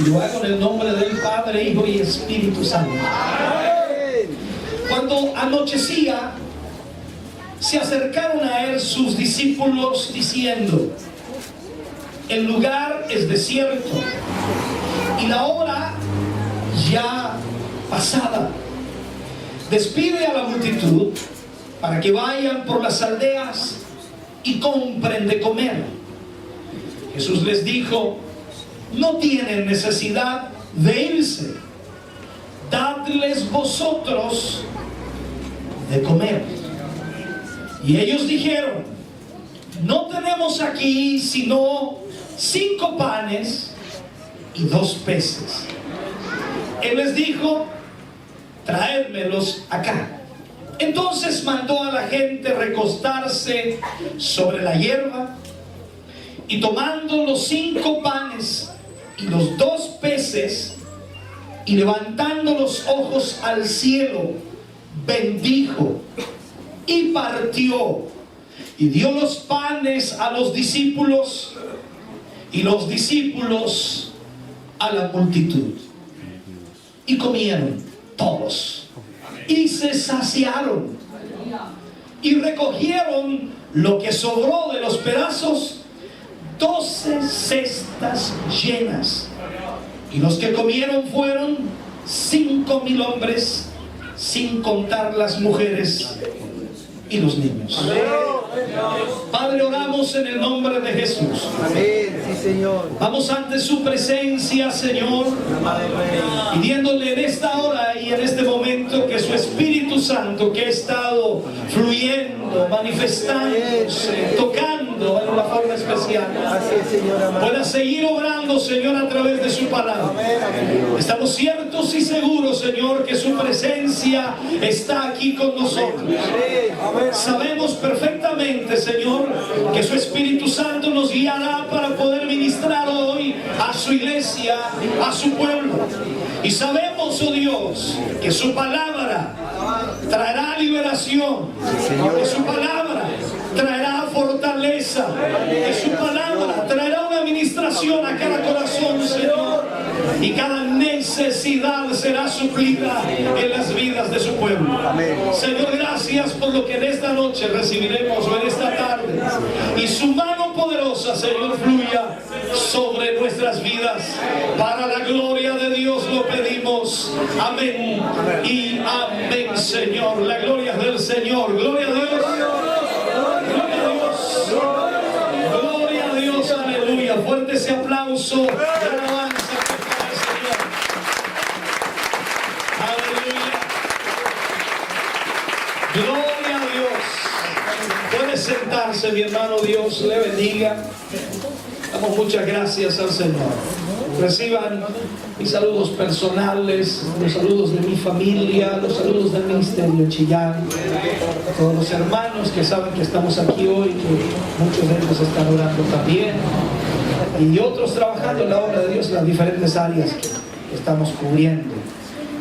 Y lo hago en el nombre del Padre, Hijo y Espíritu Santo. Cuando anochecía, se acercaron a él sus discípulos diciendo: el lugar es desierto y la hora ya pasada. Despide a la multitud para que vayan por las aldeas y compren de comer. Jesús les dijo: no tienen necesidad de irse, dadles vosotros de comer. Y ellos dijeron: no tenemos aquí sino 5 panes y 2 peces. Él les dijo: traédmelos acá. Entonces mandó a la gente recostarse sobre la hierba, y tomando los 5 panes y los 2 peces, y levantando los ojos al cielo, bendijo y partió, y dio los panes a los discípulos, y los discípulos a la multitud. Y comieron todos, y se saciaron, y recogieron lo que sobró de los pedazos, 12 cestas llenas. Y los que comieron fueron 5,000 hombres, sin contar las mujeres y los niños. Amén. Padre, oramos en el nombre de Jesús. Amén. Sí, Señor. Vamos ante su presencia, Señor, pidiéndole en esta hora y en este momento que su Espíritu Santo, que ha estado fluyendo, manifestándose, tocando en una forma especial, pueda seguir obrando, Señor, a través de su palabra. Estamos ciertos y seguros, Señor, que su presencia está aquí con nosotros. Sabemos perfectamente, Señor, que su Espíritu Santo nos guiará para poder ministrar hoy a su iglesia, a su pueblo. Y sabemos, oh Dios, que su palabra traerá liberación, que su palabra traerá fortaleza, que su palabra traerá una administración a cada corazón, Señor, y cada necesidad será suplida en las vidas de su pueblo. Señor, gracias por lo que en esta noche recibiremos o en esta tarde, y su mano poderosa, Señor, fluya sobre nuestras vidas. Para la gloria de Dios lo pedimos. Amén y amén, Señor. La gloria es del Señor. Gloria a Dios. Gloria a Dios. Gloria a Dios. Aleluya. Fuerte ese aplauso de alabanza para el Señor. Aleluya. Gloria a Dios. Puede sentarse, mi hermano. Dios le bendiga. Damos muchas gracias al Señor. Reciban mis saludos personales, los saludos de mi familia, los saludos del ministerio Chillán, todos los hermanos que saben que estamos aquí hoy, que muchos de ellos están orando también, y otros trabajando en la obra de Dios en las diferentes áreas que estamos cubriendo.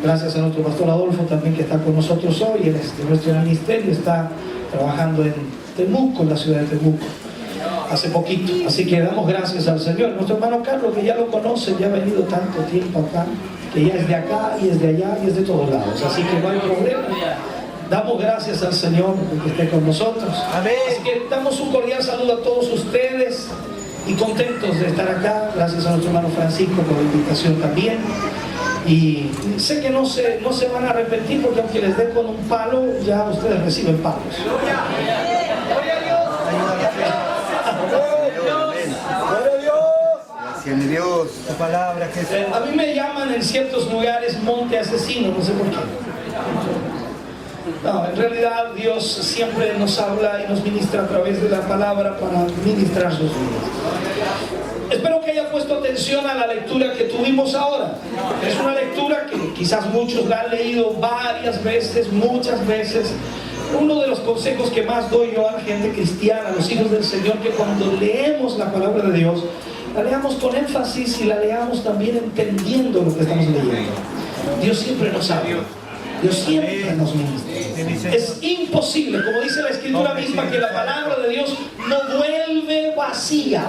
Gracias a nuestro pastor Adolfo también, que está con nosotros hoy. Nuestro ministerio está trabajando en Temuco, en la ciudad de Temuco, hace poquito, así que damos gracias al Señor. Nuestro hermano Carlos, que ya lo conocen, ya ha venido tanto tiempo acá, que ya es de acá y es de allá y es de todos lados, así que no hay problema. Damos gracias al Señor porque esté con nosotros. Amén. Así que damos un cordial saludo a todos ustedes y contentos de estar acá. Gracias a nuestro hermano Francisco por la invitación también. Y sé que no se van a arrepentir, porque aunque les den con un palo, ya ustedes reciben palos. Dios, tu palabra, Jesús. A mí me llaman en ciertos lugares monte asesino, no sé por qué. No, en realidad Dios siempre nos habla y nos ministra a través de la palabra para ministrar sus vidas. Espero que haya puesto atención a la lectura que tuvimos ahora. Es una lectura que quizás muchos la han leído varias veces, muchas veces. Uno de los consejos que más doy yo a la gente cristiana, a los hijos del Señor, que cuando leemos la palabra de Dios, la leamos con énfasis y la leamos también entendiendo lo que estamos leyendo. Dios siempre nos habla. Dios siempre nos ministra. Es imposible, como dice la Escritura misma, que la palabra de Dios no vuelve vacía.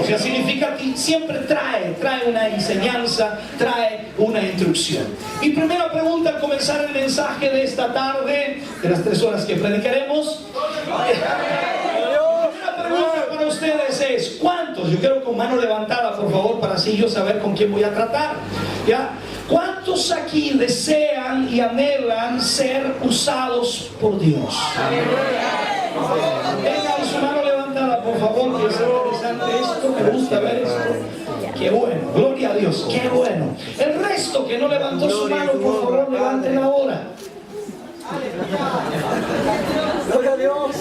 O sea, significa que siempre trae una enseñanza, trae una instrucción. Mi primera pregunta al comenzar el mensaje de esta tarde, de las 3 horas que predicaremos, pregunta para ustedes es: ¿cuántos? Yo quiero con mano levantada, por favor, para así yo saber con quién voy a tratar. ¿Ya? ¿Cuántos aquí desean y anhelan ser usados por Dios? Tengan su mano levantada, por favor, que es interesante esto, me gusta ver esto. Qué bueno, gloria a Dios, qué bueno. El resto que no levantó su mano, por favor, levanten ahora. Gloria a Dios.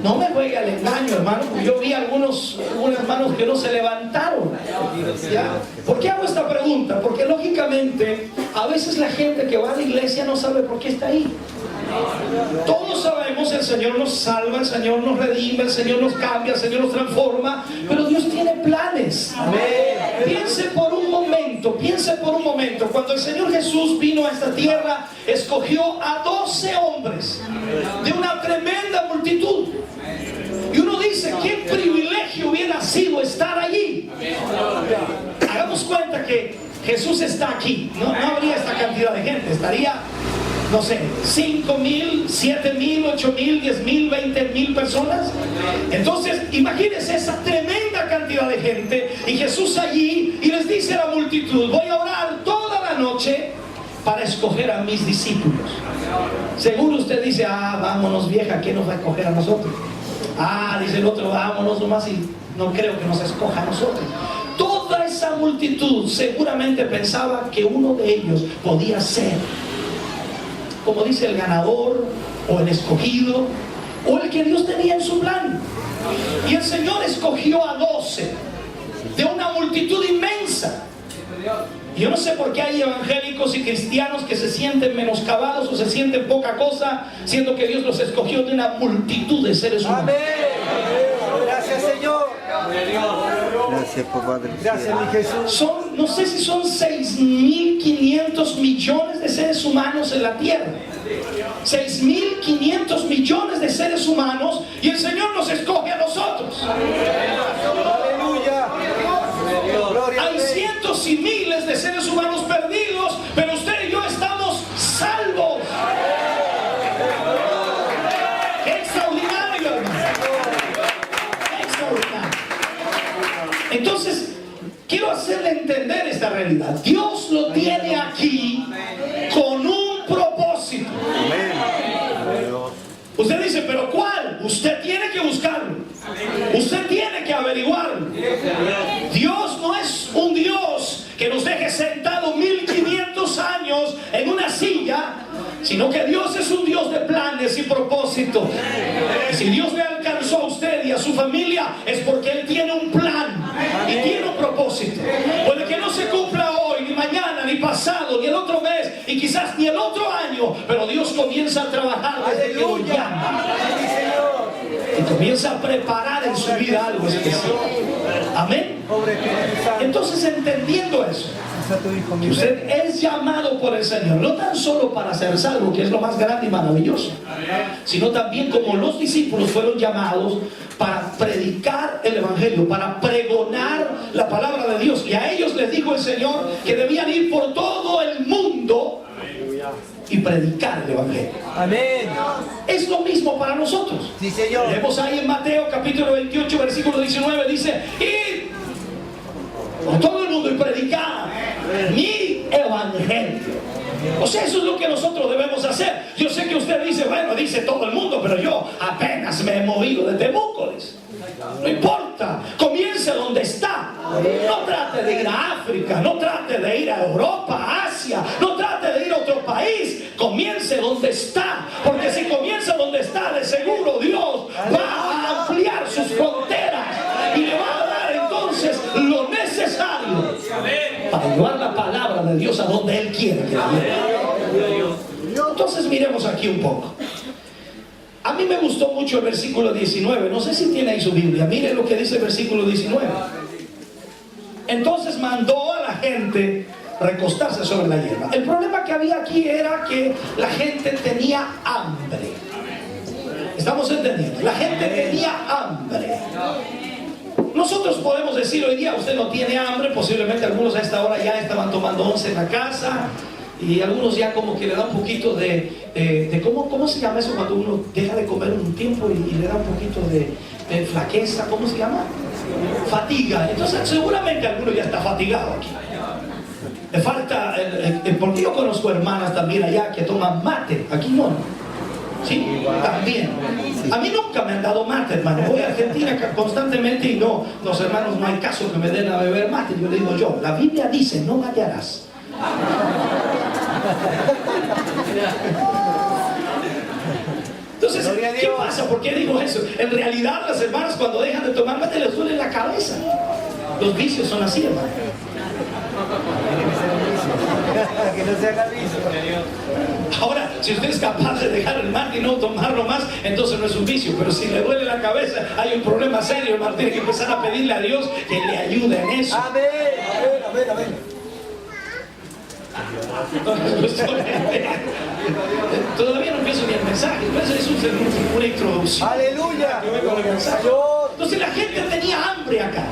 No me juegue al engaño, hermano. Yo vi algunos hermanos que no se levantaron. ¿Ya? ¿Por qué hago esta pregunta? Porque lógicamente a veces la gente que va a la iglesia no sabe por qué está ahí. Todos sabemos, el Señor nos salva, el Señor nos redime, el Señor nos cambia, el Señor nos transforma, pero Dios tiene planes. Piense por un momento, cuando el Señor Jesús vino a esta tierra, escogió a 12 hombres de una tremenda multitud. Y uno dice, qué privilegio hubiera sido estar allí. Hagamos cuenta que Jesús está aquí, no habría esta cantidad de gente, estaría, no sé, 5,000, 7,000, 8,000, 10,000, 20,000 personas. Entonces, imagínense esa tremenda cantidad de gente y Jesús allí, y les dice a la multitud: voy a orar toda la noche para escoger a mis discípulos. Seguro usted dice: vámonos vieja, ¿quién nos va a escoger a nosotros? Dice el otro: vámonos nomás, y no creo que nos escoja a nosotros. Toda esa multitud seguramente pensaba que uno de ellos podía ser, como dice, el ganador o el escogido o el que Dios tenía en su plan. Y el Señor escogió a 12 de una multitud inmensa. Y yo no sé por qué hay evangélicos y cristianos que se sienten menoscabados o se sienten poca cosa, siendo que Dios los escogió de una multitud de seres humanos. Amén. Gracias, Señor. Gracias, Padre. Gracias, mi Jesús. No sé si son 6.500 millones de seres humanos en la tierra. 6.500 millones de seres humanos, y el Señor nos escoge a nosotros. Aleluya. Hay cientos y miles de seres humanos perdidos, pero usted y yo estamos salvos. ¡Qué extraordinario, hermano! ¡Qué extraordinario! Entonces, quiero hacerle entender esta realidad. Dios lo tiene aquí con un propósito. Usted dice: ¿pero cuál? Usted tiene que buscarlo. Usted tiene que averiguarlo. Dios no es un Dios que nos deje sentado 1500 años en una silla, sino que Dios es un Dios de planes y propósitos. Y si Dios le alcanzó a usted y a su familia, es porque Él tiene un plan y tiene un propósito. Puede que no se cumpla hoy, ni mañana, ni pasado, ni el otro mes, y quizás ni el otro año, pero Dios comienza a trabajar desde que lo llama y comienza a preparar en su vida algo especial. Amén. Entonces, entendiendo eso, que usted es llamado por el Señor, no tan solo para ser salvo, que es lo más grande y maravilloso, sino también como los discípulos fueron llamados para predicar el Evangelio, para pregonar la palabra de Dios. Y a ellos les dijo el Señor que debían ir por todo el mundo y predicar el Evangelio. Amén. Es lo mismo para nosotros. Sí, Señor. Leemos ahí en Mateo capítulo 28, versículo 19, dice: id por todo el mundo y predicar mi Evangelio. O sea, eso es lo que nosotros debemos hacer. Yo sé que usted dice: bueno, dice todo el mundo, pero yo apenas me he movido de Temúcoles. No importa, comience donde está. No trate de ir a África, no trate de ir a Europa, Asia, no trate de ir a otro país. Comience donde está, porque si comienza donde está, de seguro Dios va a ampliar sus fronteras y le va a dar entonces lo necesario para llevar la palabra de Dios a donde Él quiere que la lleve. Entonces, miremos aquí un poco. A mí me gustó mucho el versículo 19. No sé si tiene ahí su Biblia. Mire lo que dice el versículo 19. Entonces mandó a la gente recostarse sobre la hierba. El problema que había aquí era que la gente tenía hambre. ¿Estamos entendiendo? La gente tenía hambre. Nosotros podemos decir hoy día, usted no tiene hambre, posiblemente algunos a esta hora ya estaban tomando once en la casa, y algunos ya como que le da un poquito de ¿cómo se llama eso cuando uno deja de comer un tiempo y le da un poquito de flaqueza? ¿Cómo se llama? Fatiga. Entonces seguramente alguno ya está fatigado aquí. Le falta, porque yo conozco hermanas también allá que toman mate, aquí no. Sí, también. A mí nunca me han dado mate, hermano. Voy a Argentina constantemente y no, los hermanos no hay caso que me den a beber mate. Yo le digo la Biblia dice, no matearás. Entonces, ¿qué pasa? ¿Por qué digo eso? En realidad las hermanas cuando dejan de tomar mate les duele la cabeza. Los vicios son así, hermano. Que no se haga vicio. Ahora, si usted es capaz de dejar el mate y no tomarlo más, entonces no es un vicio. Pero si le duele la cabeza, hay un problema serio, hermano. Tiene que empezar a pedirle a Dios que le ayude en eso. Amén, amén, amén, amén. Todavía no empiezo ni el mensaje, es una introducción. Aleluya. Entonces la gente tenía hambre acá.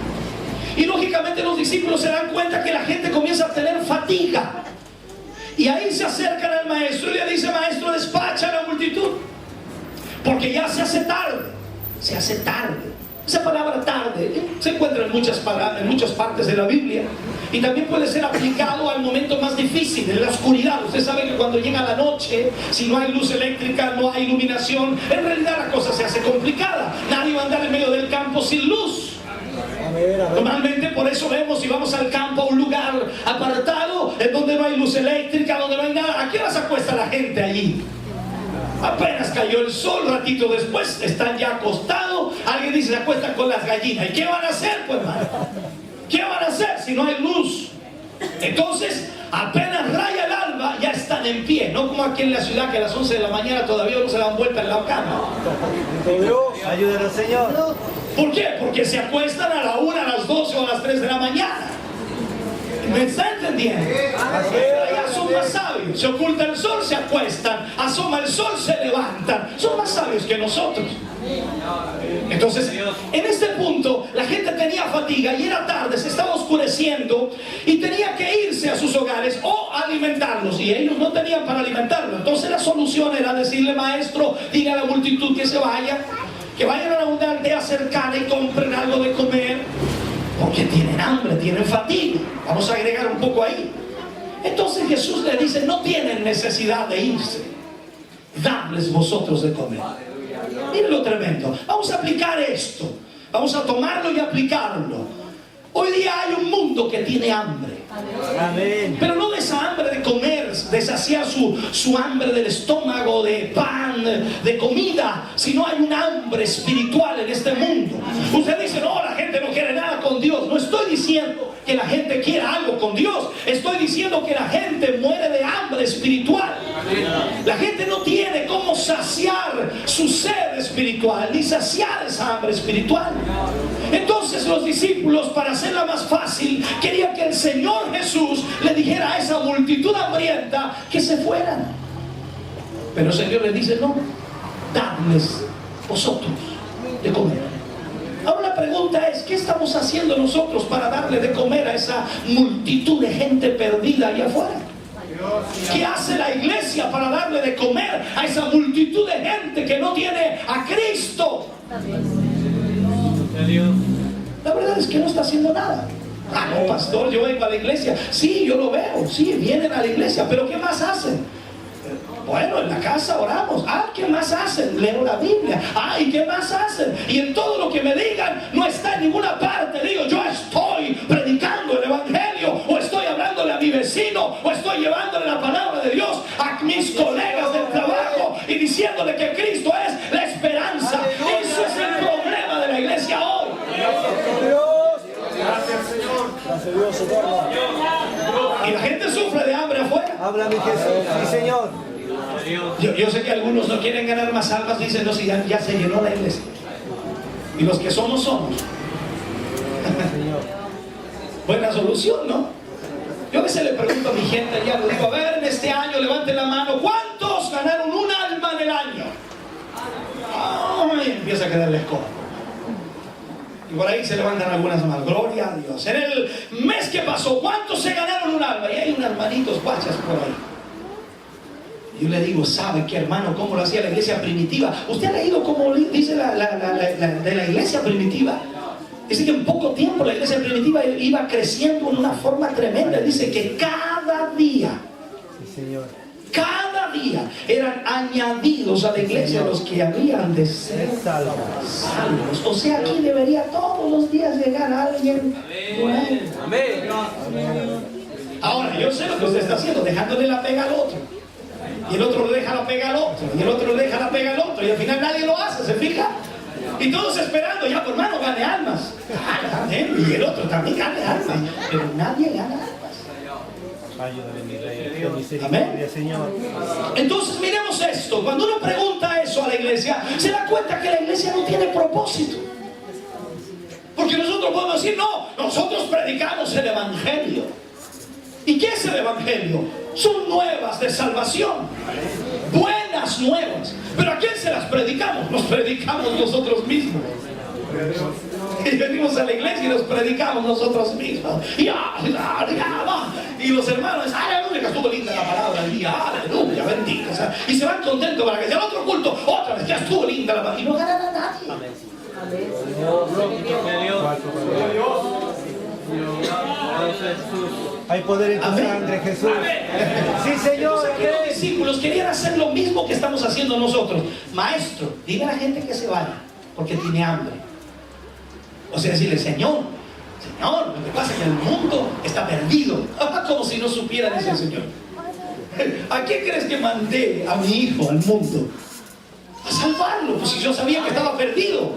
Y lógicamente los discípulos se dan cuenta que la gente comienza a tener fatiga. Y ahí se acercan al maestro y le dice: maestro, despacha a la multitud, porque ya se hace tarde. Se hace tarde. Esa palabra tarde se encuentra en muchas partes de la Biblia. Y también puede ser aplicado al momento más difícil, en la oscuridad. Usted sabe que cuando llega la noche, si no hay luz eléctrica, no hay iluminación, en realidad la cosa se hace complicada. Nadie va a andar en medio del campo sin luz. Normalmente por eso vemos, si vamos al campo, a un lugar apartado, en donde no hay luz eléctrica, donde no hay nada, ¿a qué hora se acuesta la gente allí? Apenas cayó el sol, ratito después están ya acostados. Alguien dice: se acuestan con las gallinas. ¿Y qué van a hacer, pues, hermano? ¿Qué van a hacer si no hay luz? Entonces, apenas raya el alba, ya están en pie. No como aquí en la ciudad, que a las 11 de la mañana todavía no se dan vuelta en la cama. Ayúdanos, Señor. ¿Por qué? Porque se acuestan a la 1, a las 12 o a las 3 de la mañana. ¿Me está entendiendo? Allá son más sabios. Se oculta el sol, se acuestan. Asoma el sol, se levantan. Son más sabios que nosotros. Entonces, en este punto, la gente tenía fatiga y era tarde, se estaba oscureciendo y tenía que irse a sus hogares o alimentarlos, y ellos no tenían para alimentarlos. Entonces la solución era decirle: maestro, diga a la multitud que se vaya, que vayan a una aldea cercana y compren algo de comer, porque tienen hambre, tienen fatiga. Vamos a agregar un poco ahí. Entonces Jesús le dice: no tienen necesidad de irse, dadles vosotros de comer. Miren lo tremendo. Vamos a aplicar esto, vamos a tomarlo y aplicarlo. Hoy día hay un mundo que tiene hambre. Amén. Pero no de esa hambre de comer, de saciar su hambre del estómago, de pan, de comida, sino hay un hambre espiritual en este mundo. Usted dice: no, la gente no quiere nada con Dios. No estoy diciendo que la gente quiera algo con Dios, estoy diciendo que la gente muere de hambre espiritual. La gente no tiene cómo saciar su sed espiritual, ni saciar esa hambre espiritual. Entonces los discípulos, para hacerla más fácil, querían que el Señor Jesús le dijera a esa multitud hambrienta que se fueran. Pero el Señor le dice: no, dadles vosotros de comer. Ahora la pregunta es: ¿qué estamos haciendo nosotros para darle de comer a esa multitud de gente perdida allá afuera? ¿Qué hace la iglesia para darle de comer a esa multitud de gente que no tiene a Cristo? La verdad es que no está haciendo nada. Ah, no, pastor, yo vengo a la iglesia. Sí, yo lo veo, sí, vienen a la iglesia, pero ¿qué más hacen? Bueno, en la casa oramos. Ah, ¿qué más hacen? Leo la Biblia. Ah, ¿y qué más hacen? Y en todo lo que me digan no está en ninguna parte. Digo: yo estoy predicando el evangelio, o estoy hablándole a mi vecino, o estoy llevándole la palabra de Dios a mis colegas del trabajo y diciéndole que Cristo es la esperanza. Eso es el problema de la iglesia hoy. Gracias, Señor. Gracias, Dios, Señor. Y la gente sufre de hambre afuera. Habla mi Jesús. Sí, Señor. Yo sé que algunos no quieren ganar más almas, dicen: no, si ya se llenó la iglesia. Y los que somos. Buena solución, ¿no? Yo a veces le pregunto a mi gente allá, le digo, a ver, en este año levanten la mano, ¿cuántos ganaron un alma en el año? Ay, empieza a quedar la escoba. Y por ahí se levantan algunas manos. Gloria a Dios. En el mes que pasó, ¿cuántos se ganaron un alma? Y hay unos hermanitos guachas por ahí. Yo le digo, ¿sabe qué, hermano? ¿Cómo lo hacía la iglesia primitiva? ¿Usted ha leído cómo dice de la iglesia primitiva? Dice que en poco tiempo la iglesia primitiva iba creciendo en una forma tremenda. Dice que cada día, Sí, Señor. cada día eran añadidos a la iglesia los que habían de ser Salvos. salvos. O sea, aquí debería todos los días llegar alguien nuevo. Amén. Ahora, yo sé lo que usted está haciendo, dejándole la pega al otro. Y el otro le deja la pega al otro. Y el otro le deja la pega al otro. Y al final nadie lo hace, ¿se fija? Y todos esperando, ya por hermano gane almas. Y el otro también gane almas. Pero nadie gana almas. Ayúdame, mi rey. Con misericordia, Amén. Señor. Entonces miremos esto. Cuando uno pregunta eso a la iglesia, se da cuenta que la iglesia no tiene propósito. Porque nosotros podemos decir, no, nosotros predicamos el evangelio. ¿Y qué es el evangelio? Son nuevas de salvación, buenas nuevas. ¿Pero a quién se las predicamos? Nos predicamos nosotros mismos. Y venimos a la iglesia y nos predicamos nosotros mismos. Y los hermanos, aleluya, que estuvo linda la palabra del día, aleluya, bendito. O sea, y se van contentos para que sea el otro culto, otra vez, ya estuvo linda la palabra. Y no ganan a nadie. Hay poder en tu Amén. sangre, Jesús. Sí, Señor. Entonces, aquí los discípulos querían hacer lo mismo que estamos haciendo nosotros. Maestro, dile a la gente que se vaya, porque tiene hambre. O sea, decirle, Señor, lo que pasa es que el mundo está perdido. Como si no supieran ese Señor. ¿A quién crees que mandé a mi hijo al mundo? A salvarlo, pues si yo sabía que estaba perdido.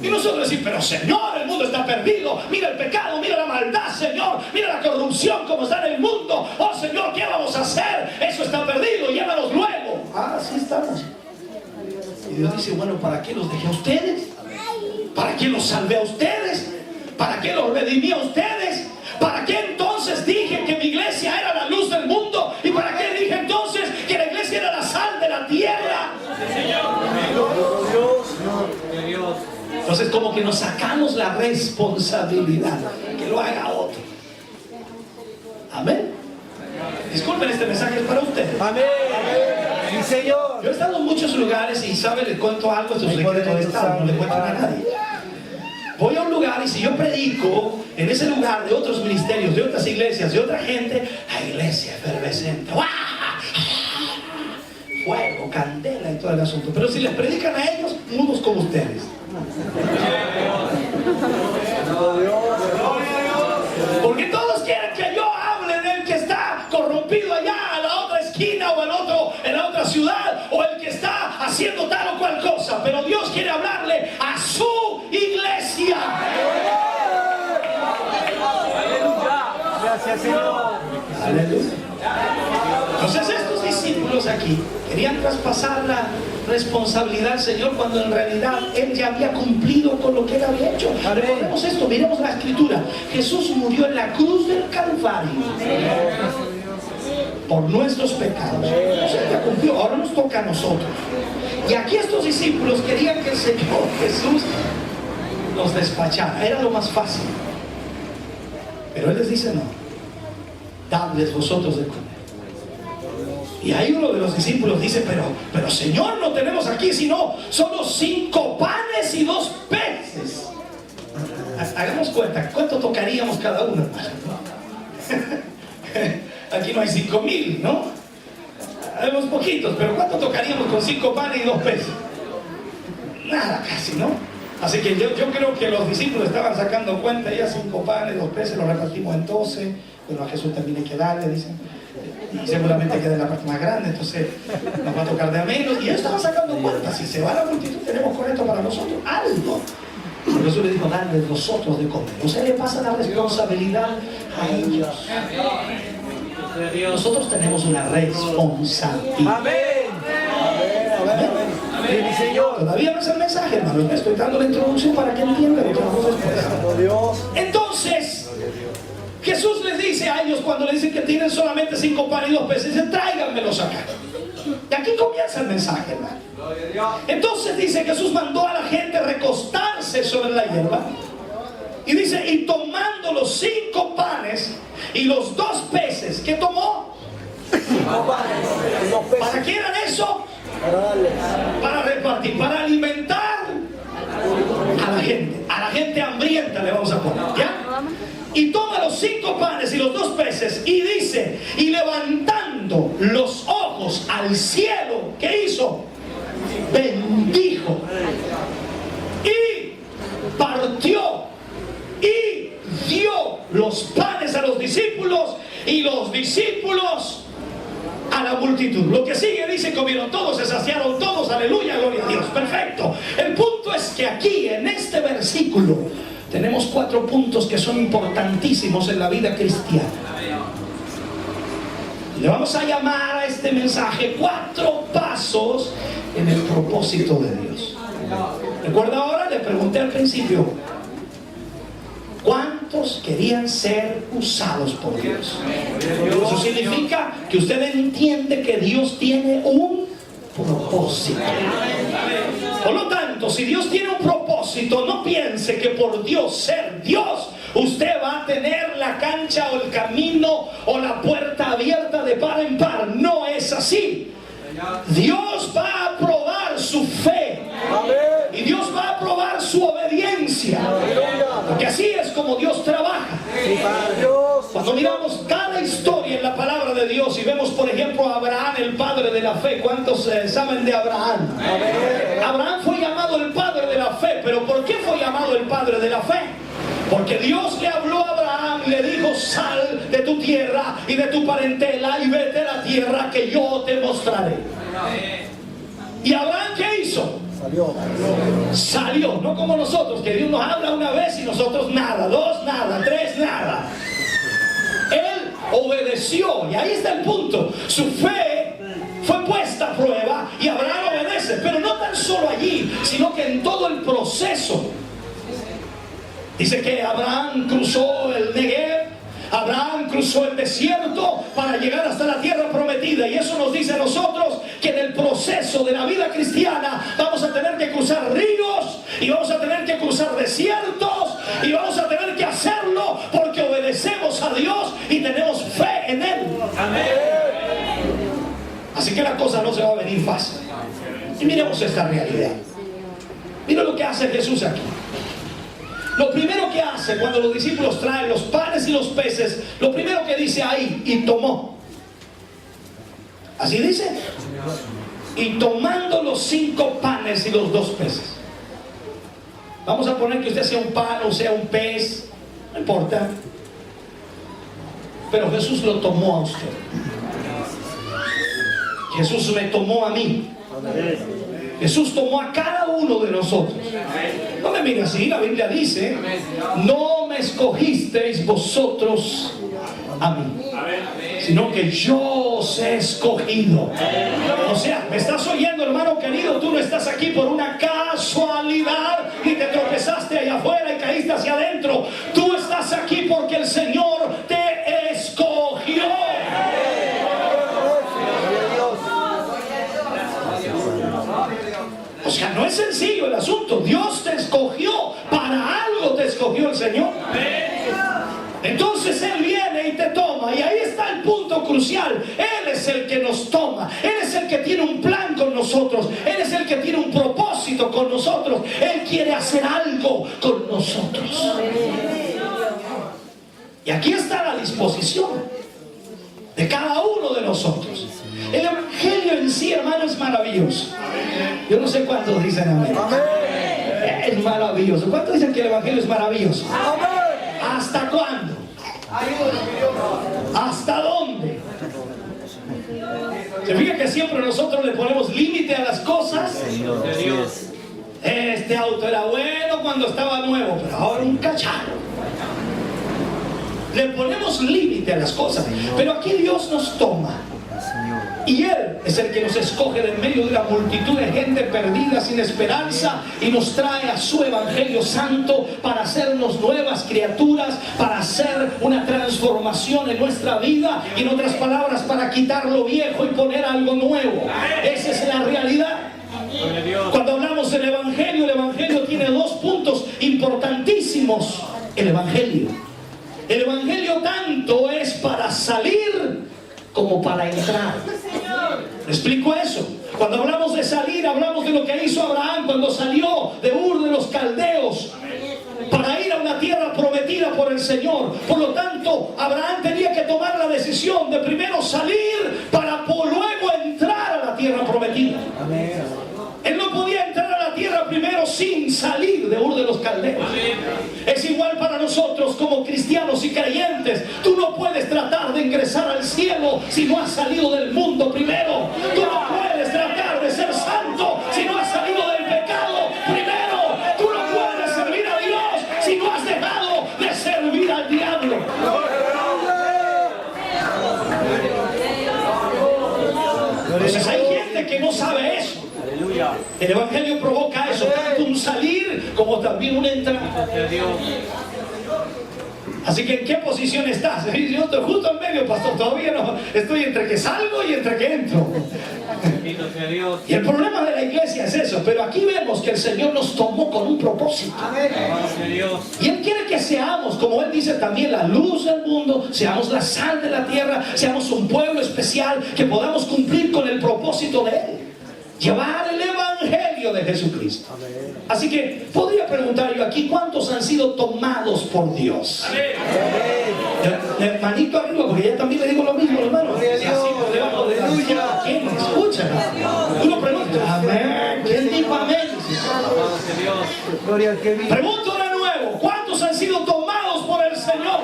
Y nosotros decimos, pero Señor, el mundo está perdido. Mira el pecado, mira la maldad, Señor. Mira la corrupción como está en el mundo. Oh Señor, ¿qué vamos a hacer? Eso está perdido, llévanos luego. Así estamos. Y Dios dice, bueno, ¿para qué los dejé a ustedes? ¿Para qué los salvé a ustedes? ¿Para qué los redimí a ustedes? ¿Para qué entonces dije que mi iglesia era la luz del mundo? ¿Y para qué dije entonces que la iglesia era la sal de la tierra? Entonces como que nos sacamos la responsabilidad, que lo haga otro. Amén. Disculpen, este mensaje es para ustedes. Amén. Sí, Señor. Yo he estado en muchos lugares y sabe, les cuento algo, esto es un secreto de Estado, no le cuento a nadie. Voy a un lugar y si yo predico en ese lugar de otros ministerios, de otras iglesias, de otra gente, la iglesia efervescente, ¡guau! Fuego, candela y todo el asunto. Pero si les predican a ellos, mudos como ustedes. Porque todos quieren que yo hable del que está corrompido allá a la otra esquina o en la otra ciudad, o el que está haciendo tal o cual cosa. Pero Dios quiere hablarle a su iglesia. Gracias, Señor. Aleluya. Entonces estos discípulos aquí querían traspasar la responsabilidad al Señor cuando en realidad Él ya había cumplido con lo que Él había hecho. Recordemos esto, miremos la escritura. Jesús murió en la cruz del Calvario por nuestros pecados. O sea, ya cumplió, ahora nos toca a nosotros. Y aquí estos discípulos querían que el Señor Jesús los despachara. Era lo más fácil. Pero Él les dice, no, dadles vosotros de comer. Y ahí uno de los discípulos dice, pero Señor, no tenemos aquí sino solo 5 panes y 2 peces. Hagamos cuenta, ¿cuánto tocaríamos cada uno, hermano? Aquí no hay 5,000, ¿no? Hay unos poquitos, pero ¿cuánto tocaríamos con 5 panes y 2 peces? Nada casi, ¿no? Así que yo creo que los discípulos estaban sacando cuenta, ya 5 panes, 2 peces, los repartimos en 12. Bueno, a Jesús también hay que darle, dicen. Y seguramente queda en la parte más grande, entonces nos va a tocar de a menos. Y ellos estaban sacando cuenta, si se va la multitud, tenemos con esto para nosotros algo. Pero Jesús les dijo, darles vosotros de comer. O sea, le pasa la responsabilidad a ellos. Nosotros tenemos una responsabilidad. Amén. Amén, Señor. Todavía no es el mensaje, hermano. Estoy dando la introducción para que entiendan lo que vamos a expresar. Entonces, Jesús les dice a ellos cuando les dicen que tienen solamente 5 panes y 2 peces, dice, tráiganmelos acá. Y aquí comienza el mensaje, hermano. Entonces dice, Jesús mandó a la gente recostarse sobre la hierba. Y dice, y tomando los 5 panes y los 2 peces, ¿qué tomó? ¿Para qué eran eso? Para repartir, para alimentar a la gente hambrienta le vamos a poner, ¿ya? Y toma los 5 panes y los 2 peces y dice, y levantando los ojos al cielo, ¿qué hizo? Bendijo y partió y dio los panes a los discípulos y los discípulos a la multitud. Lo que sigue dice, comieron todos, se saciaron todos, aleluya, gloria a Dios. Perfecto. El punto es que aquí en este versículo tenemos 4 puntos que son importantísimos en la vida cristiana. Le vamos a llamar a este mensaje 4 pasos en el propósito de Dios. ¿Recuerda ahora? Le pregunté al principio, ¿cuántos querían ser usados por Dios? Eso significa que usted entiende que Dios tiene un propósito. Por lo tanto, si Dios tiene un propósito, no piense que por Dios ser Dios, usted va a tener la cancha o el camino o la puerta abierta de par en par. No es así. Dios va a probar su fe. Y Dios va a probar su obediencia. Porque así es como Dios trabaja. Cuando miramos cada historia en la palabra de Dios y vemos, por ejemplo, a Abraham, el padre de la fe. ¿Cuántos saben de Abraham? Abraham fue llamado el padre de la fe. ¿Pero por qué fue llamado el padre de la fe? Porque Dios le habló a Abraham y le dijo, sal de tu tierra y de tu parentela y vete a la tierra que yo te mostraré. ¿Y Abraham qué hizo? Salió, no como nosotros, que Dios nos habla una vez y nosotros nada, 2 nada, 3 nada. Él obedeció, y ahí está el punto. Su fe fue puesta a prueba y Abraham obedece, pero no tan solo allí, sino que en todo el proceso. Dice que Abraham cruzó el Negev, Abraham cruzó el desierto para llegar hasta la tierra prometida. Y eso nos dice a nosotros que en el proceso de la vida cristiana vamos a tener que cruzar ríos y vamos a tener que cruzar desiertos y vamos a tener que hacerlo porque obedecemos a Dios y tenemos fe en Él. Amén. Así que la cosa no se va a venir fácil. Y miremos esta realidad. Mira lo que hace Jesús aquí. Lo primero que hace cuando los discípulos traen los panes y los peces, lo primero que dice ahí, y tomó. Así dice. Y tomando los 5 panes y los 2 peces. Vamos a poner que usted sea un pan o sea un pez, no importa. Pero Jesús lo tomó a usted. Jesús me tomó a mí. Jesús tomó a cada uno de nosotros. No me mire así, la Biblia dice, no me escogisteis vosotros a mí, sino que yo os he escogido. O sea, ¿me estás oyendo, hermano querido? Tú no estás aquí por una casualidad y te tropezaste allá afuera y caíste hacia adentro. Tú estás aquí porque el Señor te escogió. O sea, no es sencillo el asunto. Dios te escogió. Para algo te escogió el Señor. Entonces Él viene y te toma. Y ahí está el punto crucial. Él es el que nos toma. Él es el que tiene un plan con nosotros. Él es el que tiene un propósito con nosotros. Él quiere hacer algo con nosotros. Y aquí está la disposición de cada uno de nosotros. El Evangelio en sí, hermano, es maravilloso. Yo no sé cuántos dicen amén. Es maravilloso. ¿Cuántos dicen que el Evangelio es maravilloso? ¿Hasta cuándo? ¿Hasta dónde? ¿Se fija que siempre nosotros le ponemos límite a las cosas? Este auto era bueno cuando estaba nuevo, pero ahora un cacharro. Le ponemos límite a las cosas. Pero aquí Dios nos toma. Y Él es el que nos escoge de en medio de una multitud de gente perdida, sin esperanza, y nos trae a su Evangelio Santo para hacernos nuevas criaturas, para hacer una transformación en nuestra vida, y en otras palabras, para quitar lo viejo y poner algo nuevo. Esa es la realidad. Cuando hablamos del Evangelio, el Evangelio tiene dos puntos importantísimos. El Evangelio tanto es para salir como para entrar. ¿Me explico eso? Cuando hablamos de salir, hablamos de lo que hizo Abraham cuando salió de Ur de los Caldeos para ir a una tierra prometida por el Señor. Por lo tanto, Abraham tenía que tomar la decisión de primero salir para luego entrar a la tierra prometida. Él no podía entrar a la tierra primero sin salir de Ur de los Caldeos. Es igual para nosotros como cristianos y creyentes. Tú no puedes tratar de ingresar al cielo si no has salido del mundo primero. Tú no puedes tratar de ser santo si no has salido del pecado primero. Tú no puedes servir a Dios si no has dejado de servir al diablo. Entonces hay gente que no sabe eso. El Evangelio provoca eso, tanto un salir como también un entrar. Así que ¿en qué posición estás? Yo estoy justo en medio, pastor. Todavía no estoy entre que salgo y entre que entro. Y el problema de la iglesia es eso. Pero aquí vemos que el Señor nos tomó con un propósito. Y Él quiere que seamos, como Él dice también, la luz del mundo, seamos la sal de la tierra, seamos un pueblo especial, que podamos cumplir con el propósito de Él. Llevar el Evangelio de Jesucristo. Así que podría preguntar yo aquí, ¿cuántos han sido tomados por Dios? Manito arriba, porque ya también le digo lo mismo, hermano. Así por debajo de la silla. ¿Quién me escucha? Uno pregunta, amén. ¿Quién dijo amén? Pregunto de nuevo, ¿cuántos han sido tomados por el Señor?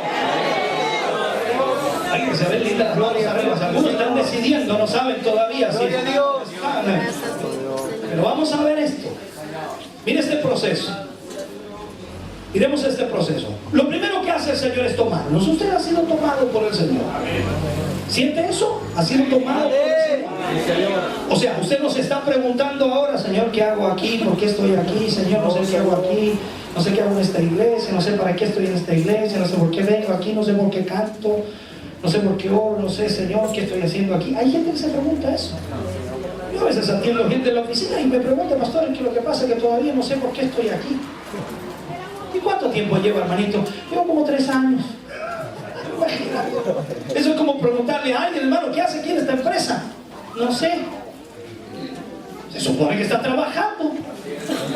Ay, que se ven lindas las glorias. Algunos están decidiendo, no saben todavía. Gloria a Dios. Pero vamos a ver esto. Mire este proceso. Miremos este proceso. Lo primero que hace el Señor es tomarnos. Usted ha sido tomado por el Señor. ¿Siente eso? ¿Ha sido tomado por el Señor? O sea, usted nos está preguntando ahora, Señor, ¿qué hago aquí? ¿Por qué estoy aquí? Señor, no sé qué hago aquí. No sé qué hago en esta iglesia. No sé para qué estoy en esta iglesia. No sé por qué vengo aquí. No sé por qué canto. No sé por qué oro. No sé, Señor, ¿qué estoy haciendo aquí? Hay gente que se pregunta eso. Yo a veces atiendo gente en la oficina y me pregunta, pastor, que lo que pasa es que todavía no sé por qué estoy aquí. ¿Y cuánto tiempo lleva, hermanito? Llevo como 3 años. Eso es como preguntarle a alguien, hermano, ¿qué hace aquí en esta empresa? No sé. Se supone que está trabajando.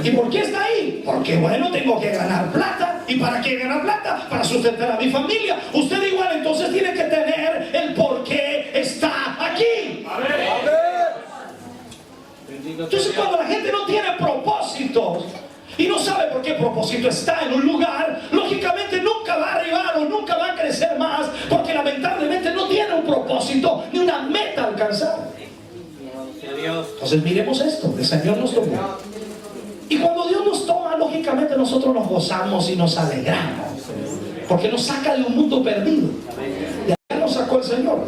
¿Y por qué está ahí? Porque, bueno, tengo que ganar plata. ¿Y para qué ganar plata? Para sustentar a mi familia. Usted igual entonces tiene que tener el por qué está aquí. Entonces cuando la gente no tiene propósitos y no sabe por qué propósito está en un lugar, lógicamente nunca va a arribar o nunca va a crecer más, porque lamentablemente no tiene un propósito ni una meta a alcanzar. Entonces miremos esto, el Señor nos tomó. Y cuando Dios nos toma, lógicamente nosotros nos gozamos y nos alegramos, porque nos saca de un mundo perdido. De allá nos sacó el Señor,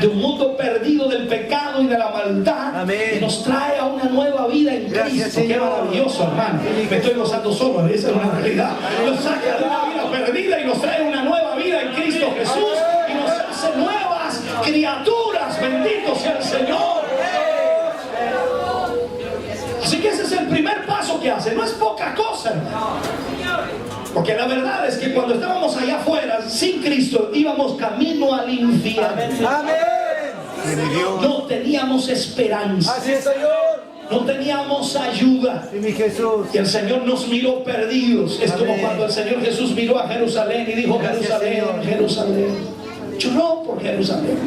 de un mundo perdido del pecado y de la maldad. Y nos trae a una nueva vida en Cristo. Qué maravilloso, hermano. Me estoy gozando solo, esa es una realidad. Nos saca de una vida perdida y nos trae una nueva vida en Cristo Jesús, y nos hace nuevas criaturas. Bendito sea el Señor. Así que ese es el primer paso que hace. No es poca cosa, hermano. Porque la verdad es que cuando estábamos allá afuera sin Cristo, íbamos camino al infierno. Amén. No teníamos esperanza. Así es, Señor. No teníamos ayuda. Sí, mi Jesús. Y el Señor nos miró perdidos. Es como cuando el Señor Jesús miró a Jerusalén y dijo: Jerusalén, Jerusalén. Lloró por Jerusalén.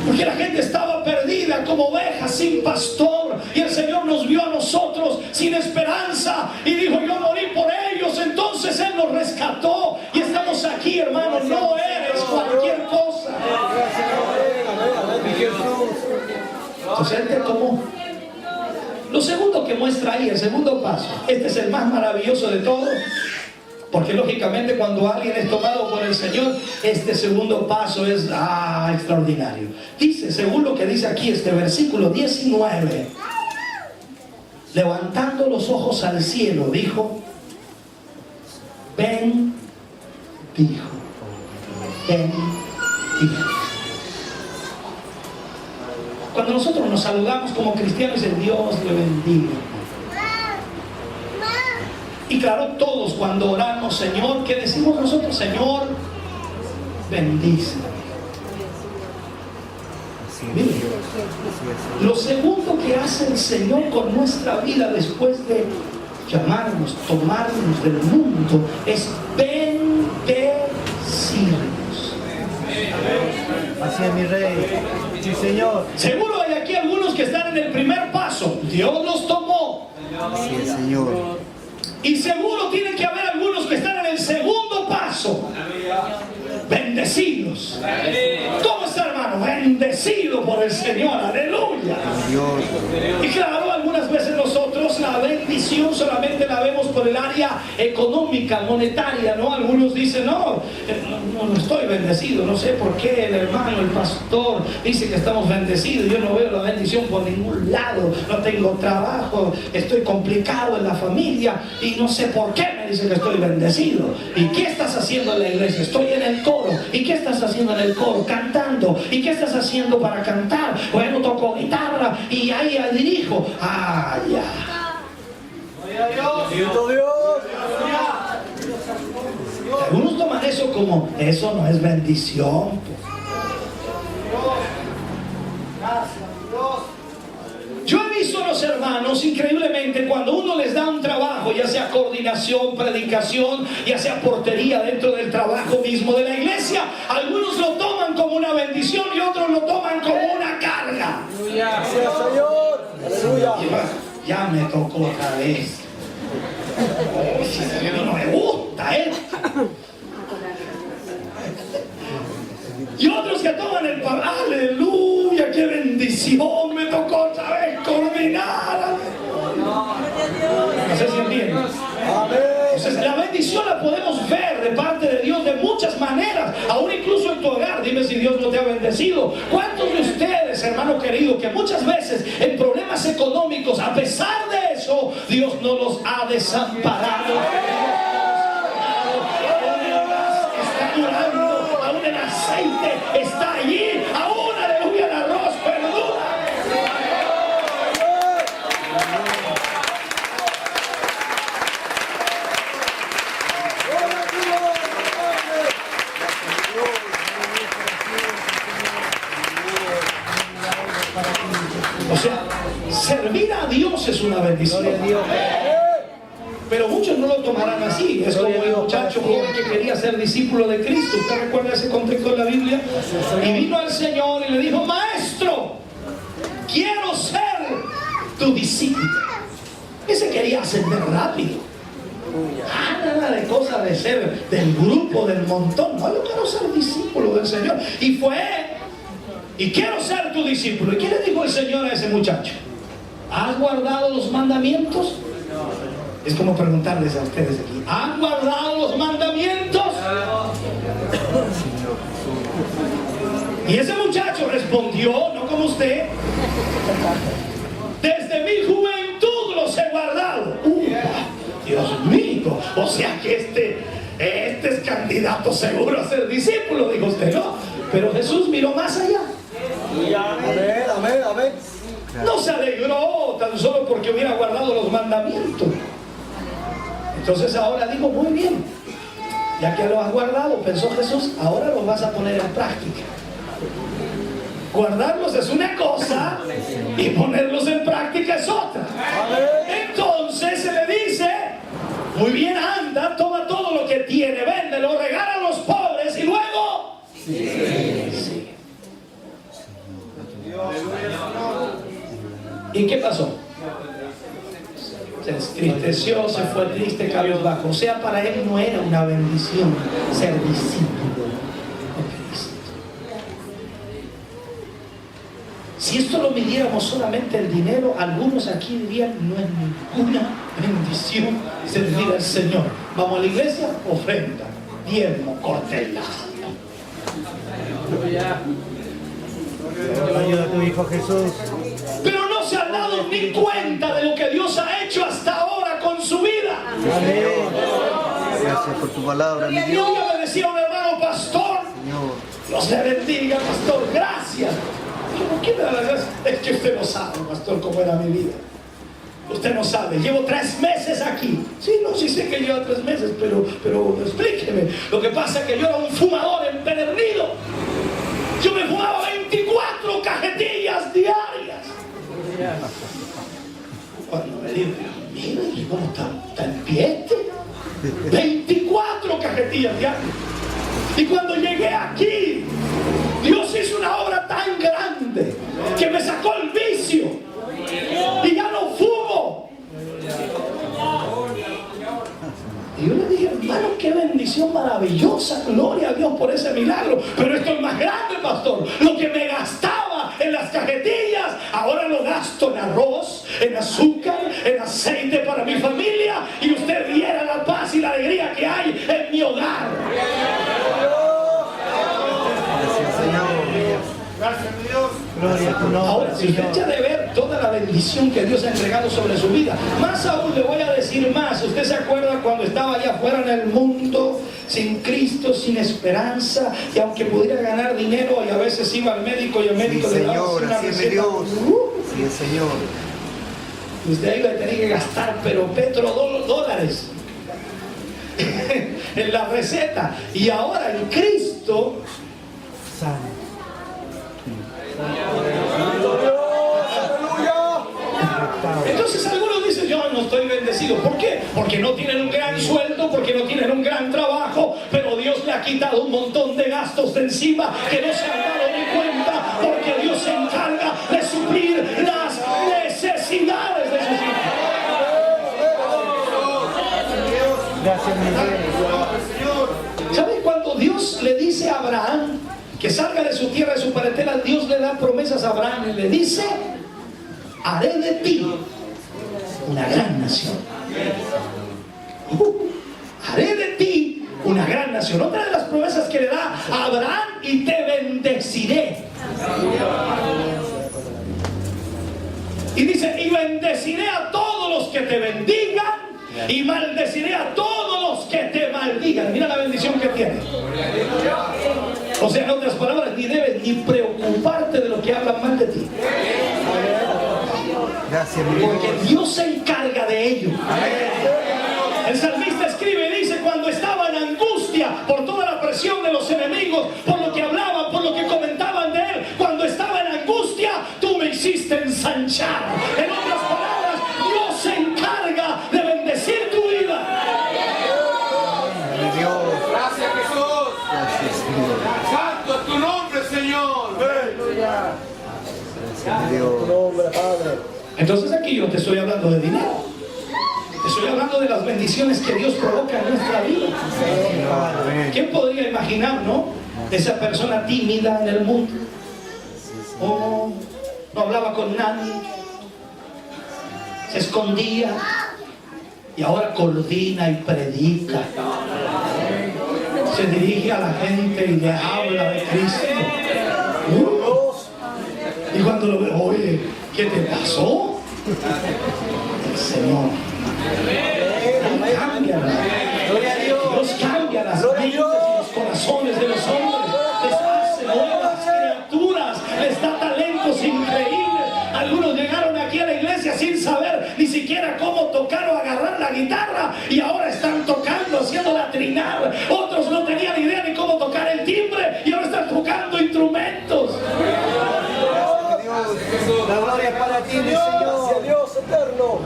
Porque la gente estaba perdida como ovejas sin pastor. Y el Señor nos vio a nosotros sin esperanza y dijo: yo morí por ellos. Entonces Él nos rescató y estamos aquí, hermanos. No eres cualquier cosa. Entonces Él te tomó. Lo segundo que muestra ahí, el segundo paso, este es el más maravilloso de todos. Porque lógicamente cuando alguien es tomado por el Señor, este segundo paso es extraordinario. Dice, según lo que dice aquí este versículo 19, levantando los ojos al cielo, dijo, ven, dijo, ven, dijo. Cuando nosotros nos saludamos como cristianos, el Dios le bendiga. Y claro, todos cuando oramos, Señor, ¿qué decimos nosotros? Señor, bendice. Mire, lo segundo que hace el Señor con nuestra vida después de llamarnos, tomarnos del mundo, es bendecirnos. Así es, mi Rey. Sí, Señor. Seguro hay aquí algunos que están en el primer paso. Dios los tomó. Así es, Señor. Y seguro tiene que haber algunos que están en el segundo paso. Bendecidos. ¿Cómo está, hermano? Bendecido por el Señor. Aleluya. Dios. Y claro, algunas veces nosotros la bendición solamente la vemos por el área económica, monetaria, ¿no? Algunos dicen, no estoy bendecido. No sé por qué el hermano, el pastor dice que estamos bendecidos. Yo no veo la bendición por ningún lado. No tengo trabajo, estoy complicado en la familia y no sé por qué me dice que estoy bendecido. ¿Y qué estás haciendo en la iglesia? Estoy en el coro. ¿Y qué estás haciendo en el coro? Cantando. ¿Y qué estás haciendo para cantar? Bueno, toco guitarra y ahí dirijo. Ya. Algunos toman eso como, eso no es bendición. Yo he visto a los hermanos, increíblemente, cuando uno les da un trabajo, ya sea coordinación, predicación, ya sea portería dentro del trabajo mismo de la iglesia, algunos lo toman como una bendición y otros lo toman como una carga. Gracias, Señor. Aleluya. Ya me tocó otra vez. A mí no me gusta, Y otros que toman el aleluya, qué bendición, me tocó otra vez coordinar. No sé si entienden. Entonces la bendición la podemos ver de parte de Dios de muchas maneras, aún incluso en tu hogar. Dime si Dios no te ha bendecido. ¿Cuántos de ustedes, hermano querido, que muchas veces en problemas económicos, a pesar de eso, Dios no los ha desamparado? Aún el aceite está allí, aún, aleluya, el arroz perdura. O sea, servir a Dios es una bendición. Pero muchos no lo tomarán así. Es como el muchacho joven que quería ser discípulo de Cristo. ¿Usted recuerda ese contexto en la Biblia? Y vino al Señor y le dijo, maestro, quiero ser tu discípulo. Ese quería ascender rápido. Nada de cosas de ser del grupo, del montón. No, yo quiero ser discípulo del Señor. Y fue, y quiero ser tu discípulo. ¿Y qué le dijo el Señor a ese muchacho? ¿Has guardado los mandamientos? Es como preguntarles a ustedes aquí, ¿han guardado los mandamientos? Y ese muchacho respondió, no como usted, desde mi juventud los he guardado. Dios mío, o sea que este es candidato seguro a ser discípulo, dijo usted, ¿no? Pero Jesús miró más allá. Amén. No se alegró tan solo porque hubiera guardado los mandamientos. Entonces ahora digo, muy bien, ya que lo has guardado, pensó Jesús, ahora lo vas a poner en práctica. Guardarlos es una cosa y ponerlos en práctica es otra. Entonces se le dice, muy bien, anda, toma todo lo que tiene, véndelo, regala a los pobres y luego sí. ¿Y qué pasó? Se entristeció, se fue triste, cabizbajo. O sea, para él no era una bendición ser discípulo de Cristo. Si esto lo midiéramos solamente el dinero, algunos aquí dirían, no es ninguna bendición servir al Señor. Vamos a la iglesia, ofrenda, diezmo, cortela. Ayuda a tu Hijo Jesús. Pero no se han dado ni cuenta de lo que Dios ha hecho hasta ahora con su vida. Amén. Gracias por tu palabra, mi Y un Dios. día me decía un hermano, pastor, Señor, Dios le bendiga, pastor, gracias. ¿Por qué me da las gracias? Es que usted no sabe, pastor, cómo era mi vida. Usted no sabe, llevo 3 meses aquí. Sí, no, sí sé que lleva 3 meses, pero explíqueme. Lo que pasa es que yo era un fumador empedernido. Yo me fumaba 24 cajetillas diarias. Cuando me dijo, mira, ¿y cómo está en pie? 24 cajetillas diarias. Y cuando llegué aquí, Dios hizo una obra tan grande que me sacó el vicio. Y ya no fumo. Y yo le dije, hermano, qué bendición maravillosa, gloria a Dios por ese milagro. Pero esto es más grande, pastor. Lo que me gastaba en las cajetillas, ahora lo gasto en arroz, en azúcar, en aceite para mi familia. Y usted viera la paz y la alegría que hay en mi hogar. gracias, Señor. Gracias, mi Dios. Gloria a tu nombre, Ahora, si usted Señor. echa de ver toda la bendición que Dios ha entregado sobre su vida, más aún le voy a decir más. ¿Usted se acuerda cuando estaba allá afuera en el mundo, sin Cristo, sin esperanza, y aunque pudiera ganar dinero, y a veces iba al médico y el Sí, médico le daba Señor, una así es mi receta? Dios. Sí, es Señor. Usted iba a tener que gastar, pero petrodólares en la receta. Y ahora en Cristo, Sano. entonces algunos dicen, yo no estoy bendecido. ¿Por qué? Porque no tienen un gran sueldo, porque no tienen un gran trabajo, pero Dios le ha quitado un montón de gastos de encima que no se han dado ni cuenta, porque Dios se encarga de suplir las necesidades de sus hijos. Gracias, mi Rey. ¿Sabe cuando Dios le dice a Abraham que salga de su tierra, de su parentela? Dios le da promesas a Abraham y le dice, haré de ti una gran nación. Haré de ti una gran nación. Otra de las promesas que le da a Abraham, y te bendeciré. Y dice, y bendeciré a todos los que te bendigan, y maldeciré a todos los que te maldigan. Mira la bendición que tiene. O sea, en otras palabras, ni debes ni preocuparte de lo que hablan mal de ti, Gracias, mi Dios. porque Dios se encarga de ello. El salmista escribe y dice, cuando estaba en angustia por toda la presión de los enemigos, por lo que hablaban, por lo que comentaban de él, cuando estaba en angustia, tú me hiciste ensanchar. En otras palabras, Dios se encarga de bendecir tu vida. Mi Dios. Gracias, Jesús. Gracias, Señor. Santo es tu nombre, Señor. Gracias, mi Dios. Entonces aquí yo no te estoy hablando de dinero. Te estoy hablando de las bendiciones que Dios provoca en nuestra vida. Amén. ¿Quién podría imaginar, no? Esa persona tímida en el mundo. Oh, no hablaba con nadie. Se escondía. Y ahora coordina y predica. Se dirige a la gente y le habla de Cristo. Y cuando lo ve, oye, ¿qué te pasó? El Señor. Dios cambia las mentes y los corazones de los hombres, les hace nuevas criaturas, les da talentos increíbles. Algunos llegaron aquí a la iglesia sin saber ni siquiera cómo tocar o agarrar la guitarra, y ahora están tocando, haciéndola trinar. Otros no tenían idea ni cómo tocar el timbre, y ahora están tocando instrumentos. La gloria es para ti, mi Señor. Dios eterno.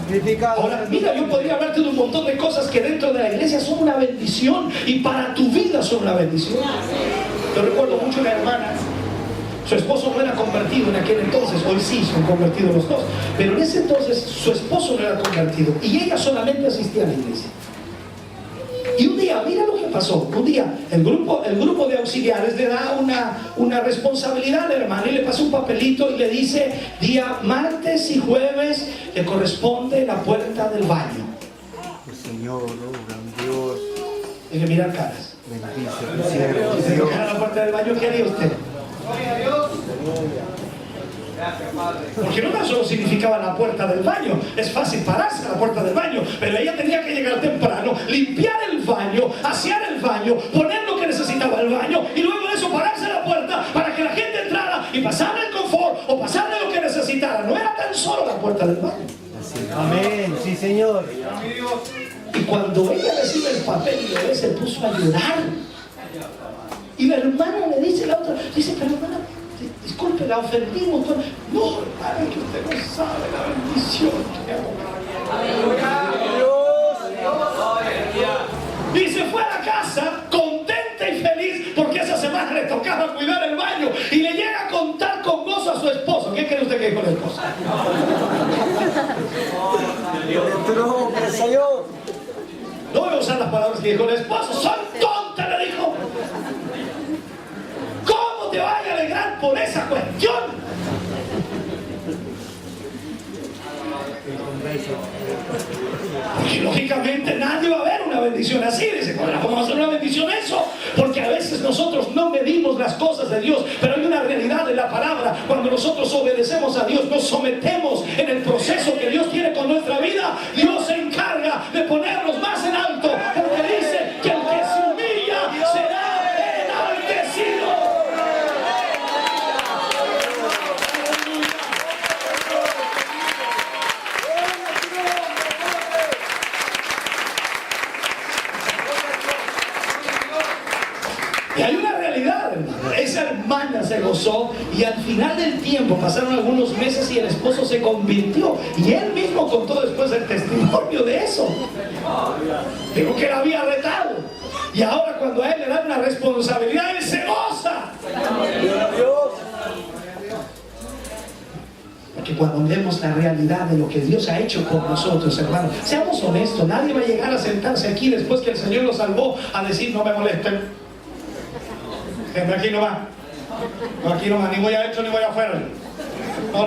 Glorificado Ahora, sea tu mira, yo nombre. podría hablarte de un montón de cosas que dentro de la iglesia son una bendición, y para tu vida son una bendición. Yo recuerdo mucho una hermana, su esposo no era convertido en aquel entonces, hoy sí son convertidos los dos, pero en ese entonces su esposo no era convertido y ella solamente asistía a la iglesia. Y un día, mira lo que pasó, un día el grupo de auxiliares le da una responsabilidad al hermano y le pasa un papelito y le dice, día martes y jueves le corresponde la puerta del baño. Señor, obra, mi Deje mirar caras. Bendice tu siervo, Si se Dios. tocara la puerta del baño, ¿qué haría usted? Porque no tan solo significaba la puerta del baño, es fácil pararse a la puerta del baño, pero ella tenía que llegar temprano, limpiar el baño, asear el baño, poner lo que necesitaba el baño y luego de eso pararse a la puerta para que la gente entrara y pasarle el confort o pasarle lo que necesitara. No era tan solo la puerta del baño. Amén, sí, Señor. Y cuando ella recibe el papel y lo ve, se puso a llorar. Y la hermana le dice a la otra, dice, pero hermana, disculpe, la ofendimos. No, hermana, que usted no sabe la bendición que hago. Y se fue a la casa contenta y feliz porque esa semana le tocaba cuidar el baño y le llega a contar con gozo a su esposo. ¿Qué cree usted que dijo el esposo? En tu nombre, Señor. No voy a usar las palabras que dijo el esposo. Son tontas, le dijo. ¿Cómo te vas a alegrar por esa cuestión? Porque lógicamente nadie va a ver una bendición así. Dice, ¿cómo va a ser una bendición eso? Porque a veces nosotros no medimos las cosas de Dios, pero hay una realidad en la palabra. Cuando nosotros obedecemos a Dios, nos sometemos en el proceso que Dios tiene con nuestra vida, Dios se encarga de ponernos más en alto, porque dice que el que se humilla será enaltecido. Y hay una realidad, hermano. Esa hermana se gozó y al final del tiempo pasaron algunos meses y el esposo se convirtió. Y él mismo contó después el testimonio de eso. Dijo que la había retado. Y ahora cuando a él le dan una responsabilidad, él se goza. Porque cuando vemos la realidad de lo que Dios ha hecho por nosotros, hermano, seamos honestos, nadie va a llegar a sentarse aquí después que el Señor lo salvó a decir, no me molesten. Gente, aquí no va. No, aquí no va, ni voy adentro ni voy afuera. No,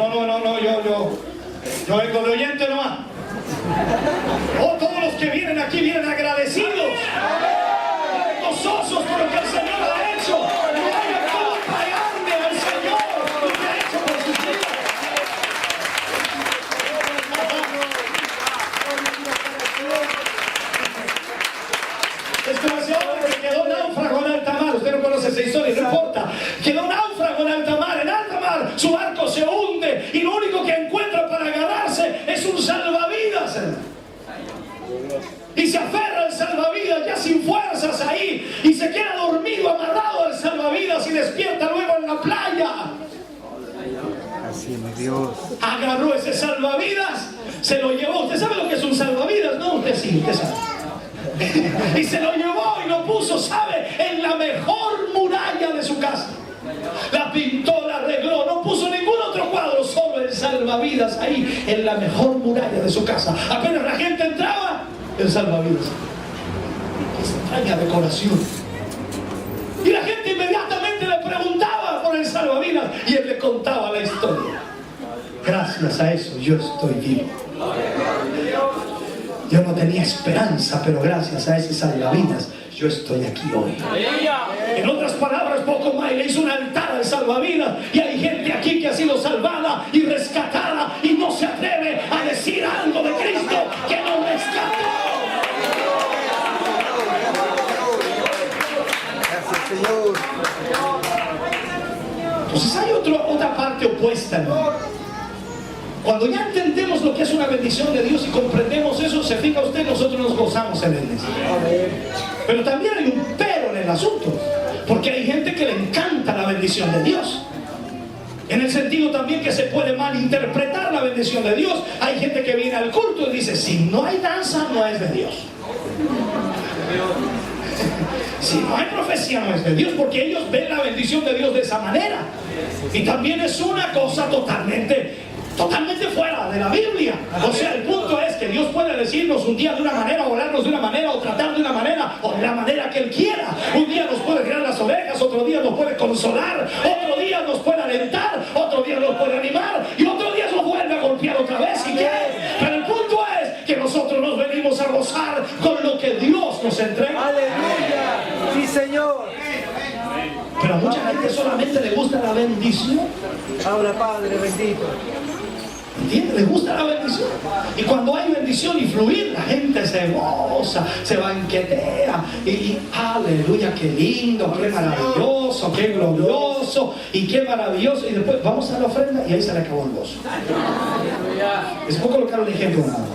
yo vengo de oyente nomás. Oh, todos los que vienen aquí vienen agradecidos, gozosos por lo que el Señor ha hecho. No hay cómo pagarle al Señor lo que ha hecho por sus vidas. Es como ese hombre que quedó náufrago en alta mar. Usted no conoce esa historia, no importa. Quedó náufrago en alta mar. En alta mar su barco se hunde y lo único que encuentra para agarrarse es un salvavidas. Y se aferra al salvavidas ya sin fuerzas ahí y se queda dormido, amarrado al salvavidas y despierta luego en la playa. Así es, mi Dios. Agarró ese salvavidas, se lo llevó. ¿Usted sabe lo que es un salvavidas? No, usted sí, usted sabe. Y se lo llevó y lo puso, ¿sabe? En la mejor muralla de su casa. La pintó, la arregló, no puso ningún otro cuadro, solo el salvavidas ahí, en la mejor muralla de su casa. Apenas la gente entraba, el salvavidas. Qué extraña decoración. Y la gente inmediatamente le preguntaba por el salvavidas y él le contaba la historia. Gracias a eso yo estoy vivo. Yo no tenía esperanza, pero gracias a ese salvavidas yo estoy aquí hoy. En otras palabras, poco más le hizo un altar al salvavidas y hay gente aquí que ha sido salvada y rescatada y no se atreve a decir algo de Cristo que nos rescató. Gracias, Señor. Entonces hay otra parte opuesta, hermano. Cuando ya entendemos lo que es una bendición de Dios y comprendemos eso, se fija usted, nosotros nos gozamos en él. Pero también hay un pero en el asunto, porque hay gente que le encanta la bendición de Dios. En el sentido también que se puede malinterpretar la bendición de Dios. Hay gente que viene al culto y dice, si no hay danza, no es de Dios. Si no hay profecía, no es de Dios, porque ellos ven la bendición de Dios de esa manera. Y también es una cosa totalmente fuera de la Biblia. O sea, el punto es que Dios puede decirnos un día de una manera, orarnos de una manera, o tratar de una manera, o de la manera que Él quiera. Un día nos puede girar las orejas, otro día nos puede consolar, otro día nos puede alentar, otro día nos puede animar, y otro día nos vuelve a golpear otra vez. ¿Y qué? Pero el punto es que nosotros nos venimos a gozar con lo que Dios nos entrega. Aleluya. gente solamente le gusta la bendición. Habla, Padre bendito. ¿Entiendes? Les gusta la bendición. Y cuando hay bendición y fluir, la gente se goza, se banquetea. Y aleluya, qué lindo, qué maravilloso, qué glorioso y qué maravilloso. Y después vamos a la ofrenda y ahí se le acabó el gozo. Les puedo colocar un ejemplo nada más.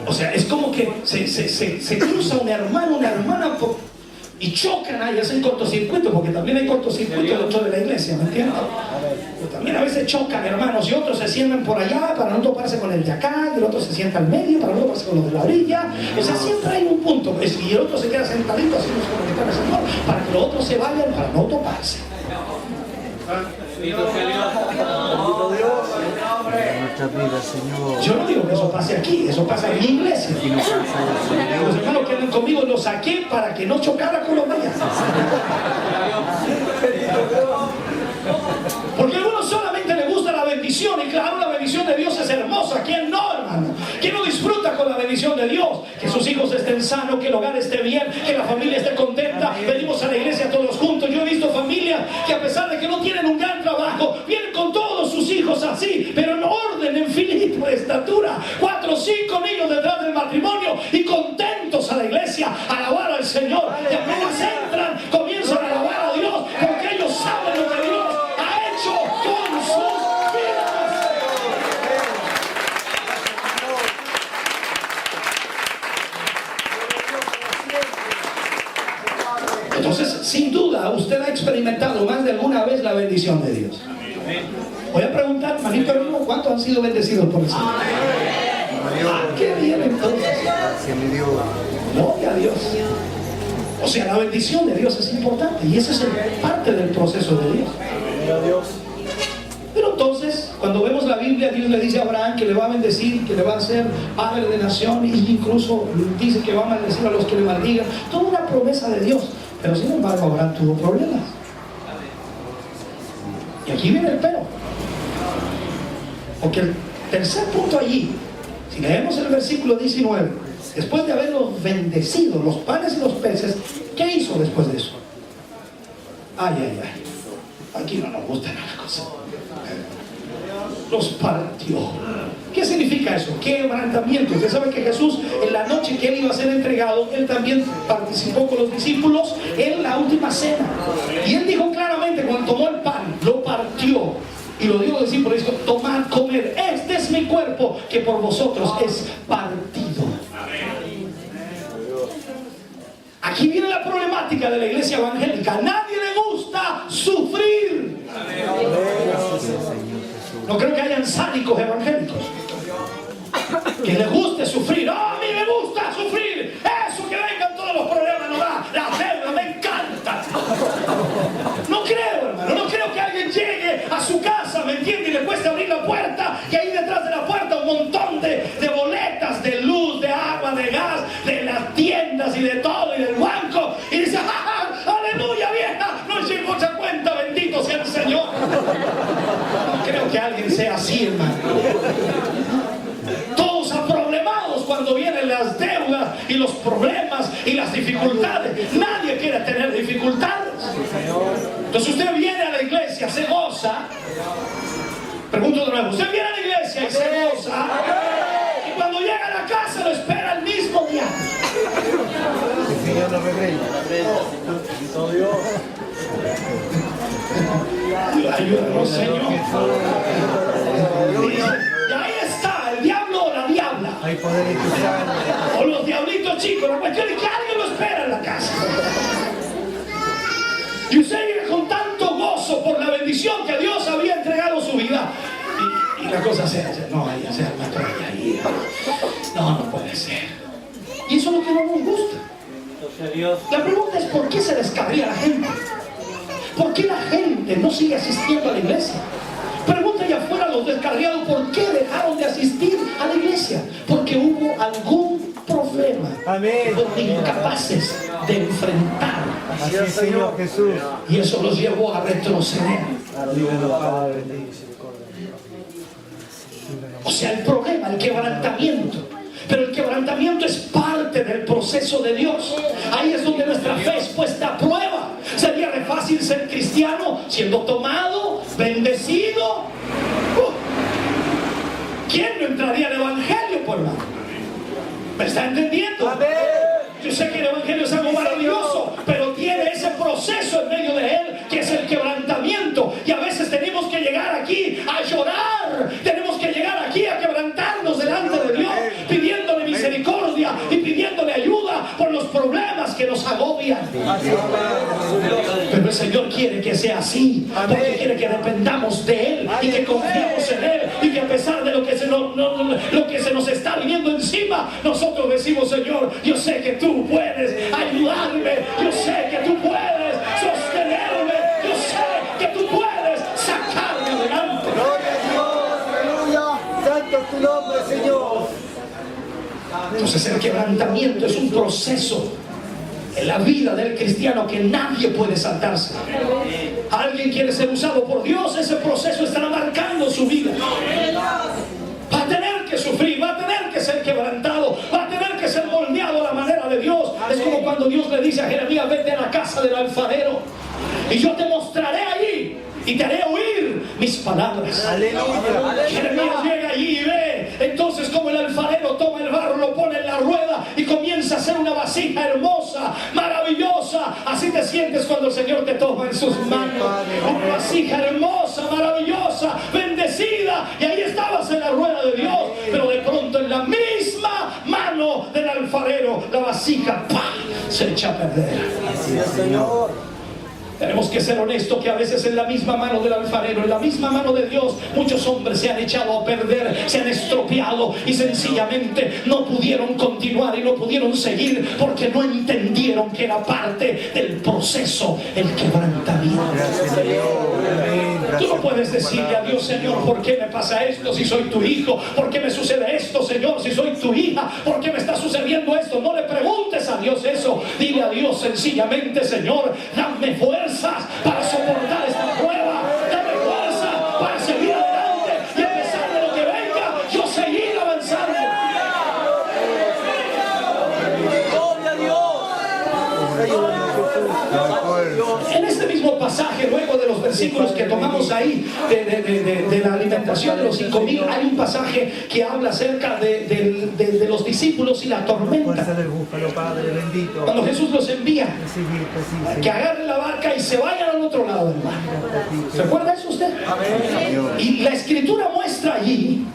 O sea, es como que se cruza un hermano, una hermana y chocan ahí, hacen cortocircuito, porque también hay cortocircuito dentro de la iglesia, ¿me entiendes? Pero también a veces chocan, hermanos, y otros se sientan por allá para no toparse con el de acá, y el otro se sienta al medio para no toparse con los de la orilla. O sea, siempre hay un punto, y el otro se queda sentadito así como que está el Señor, para que los otros se vayan para no toparse. Bendito Dios. Nuestra vida, Señor. Yo no digo que eso pase aquí, eso pasa en mi iglesia. Y no pasa eso. Los hermanos que andan conmigo los saqué para que no chocara con los mayas. Porque a algunos solamente les gusta la bendición, y claro, la bendición de Dios es hermosa. ¿Quién no, hermano? ¿Quién no disfruta con la bendición de Dios? Que sus hijos estén sanos, que el hogar esté bien, que la familia esté contenta. Venimos a la iglesia todos juntos. Yo he visto familias que, a pesar de que no tienen un gran trabajo, vienen con todos sus hijos así, pero en orden, en filito de estatura, 4 o 5 niños detrás del matrimonio, y contentos a la iglesia, a alabar al Señor. Y apenas entran, comienzan a alabar a Dios, porque ellos saben lo que Dios ha hecho con sus vidas. Entonces, sin duda, usted ha experimentado más de alguna vez la bendición de Dios. Voy a preguntar, manito hermano, ¿cuántos han sido bendecidos por el Señor? ¿Qué bien entonces? Gracias, mi Dios. Gloria a Dios. O sea, la bendición de Dios es importante, y esa es parte del proceso de Dios. Pero entonces, cuando vemos la Biblia, Dios le dice a Abraham que le va a bendecir, que le va a hacer padre de nación, y incluso dice que va a maldecir a los que le maldigan. Toda una promesa de Dios. Pero sin embargo, Abraham tuvo problemas. Y aquí viene el pero. Porque el tercer punto allí, si leemos el versículo 19, después de haberlos bendecido, los panes y los peces, ¿qué hizo después de eso? Ay, ay, ay. Aquí no nos gustan las cosas. Los partió. ¿Qué significa eso? Quebrantamiento. Usted sabe que Jesús, en la noche que él iba a ser entregado, él también participó con los discípulos en la última cena. Y él dijo claramente, cuando tomó el pan, lo partió y lo dio a los discípulos, dijo: tomad, comed, este es mi cuerpo que por vosotros es partido. Aquí viene la problemática de la iglesia evangélica. A nadie le gusta sufrir. No creo que hayan sádicos evangélicos que les guste sufrir. ¡Oh, a mí me gusta sufrir! Eso, que vengan todos los problemas, no da. La deuda me encanta. No creo, hermano. No creo que alguien llegue a su casa, ¿me entiende? Y le cueste abrir la puerta, y ahí detrás de la puerta un montón de boletas de luz, de agua, de gas, de las tiendas y de todo, y del banco. Y dice: ¡ah, aleluya, vieja! No llegó mucha cuenta, bendito sea el Señor. No creo que alguien sea así, hermano. Todos aproblemados cuando vienen las deudas y los problemas y las dificultades. Nadie quiere tener dificultades. Entonces usted viene a la iglesia, se goza. Pregunto de nuevo, usted viene a la iglesia y se goza, y cuando llega a la casa lo espera el mismo día. El Señor lo regresa. Ayúdanos, Señor. Y ahí está el diablo o la diabla, Hay poder en tu sangre. o los diablitos chicos. La cuestión es que alguien lo espera en la casa. Y usted vive con tanto gozo por la bendición que Dios había entregado su vida, y la cosa se hace: no, ahí se arma toda ahí. No puede ser. Y eso es lo que no nos gusta. La pregunta es: ¿por qué se descarría la gente? ¿Por qué la gente no sigue asistiendo a la iglesia? Pregunta allá afuera a los descarriados: ¿por qué dejaron de asistir a la iglesia? Porque hubo algún problema. Amén. Fueron incapaces de enfrentar. Así es, Señor Jesús. Y eso los llevó a retroceder. O sea, el problema, el quebrantamiento. Pero el quebrantamiento es parte del proceso de Dios. Ahí es donde nuestra fe es puesta a prueba. Sería fácil ser cristiano siendo tomado, bendecido. ¿Quién no entraría al evangelio, por hermano? ¿Me está entendiendo? Yo sé que el evangelio es algo maravilloso, pero tiene ese proceso en medio de él que es el quebrantamiento. Y a veces tenemos que llegar aquí a llorar, tenemos que llegar aquí a quebrantarnos delante de Dios, pidiéndole misericordia y pidiéndole ayuda por los problemas que nos agobian. Pero el Señor quiere que sea así, porque quiere que dependamos de Él y que confiemos en Él, y que a pesar de lo que se nos está viniendo encima, nosotros decimos: Señor, yo sé que tú puedes ayudarme, yo sé que tú puedes sostenerme, yo sé que tú puedes sacarme adelante. Gloria a Dios, aleluya. Santo es tu nombre, Señor. Entonces el quebrantamiento es un proceso en la vida del cristiano que nadie puede saltarse. Alguien quiere ser usado por Dios, ese proceso estará marcando su vida. Va a tener que sufrir, va a tener que ser quebrantado, va a tener que ser moldeado a la manera de Dios. Es como cuando Dios le dice a Jeremías: vete a la casa del alfarero y yo te mostraré allí y te haré oír mis palabras. Aleluya. Jeremías llega allí y ve entonces como el alfarero toma el barro, lo pone en la rueda y comienza a hacer una vasija hermosa, maravillosa. Así te sientes cuando el Señor te toma en sus manos. Una vasija hermosa, maravillosa, bendecida. Y ahí estabas en la rueda de Dios, pero de pronto en la misma mano del alfarero la vasija ¡pah!, se echa a perder. Así es, Señor. Tenemos que ser honestos que a veces en la misma mano del alfarero, en la misma mano de Dios, muchos hombres se han echado a perder, se han estropeado y sencillamente no pudieron continuar y no pudieron seguir porque no entendieron que era parte del proceso el quebrantamiento. Tú no puedes decirle a Dios: Señor, ¿por qué me pasa esto si soy tu hijo? ¿Por qué me sucede esto, Señor, si soy tu hija? ¿Por qué me está sucediendo esto? No le preguntes a Dios eso. Dile a Dios sencillamente: Señor, dame fuerzas para soportar esta prueba, dame fuerza para seguir adelante y a pesar de lo que venga, yo seguir avanzando. Gloria a Dios. En este mismo pasaje, luego de los versículos que tomamos ahí de la alimentación de los 5,000, hay un pasaje que habla acerca de los discípulos y la tormenta. Fuerza del búfalo, Padre bendito. Cuando Jesús los envía Sí, que agarren la barca y se vayan al otro lado del mar. ¿Se acuerda eso usted? Y la escritura muestra allí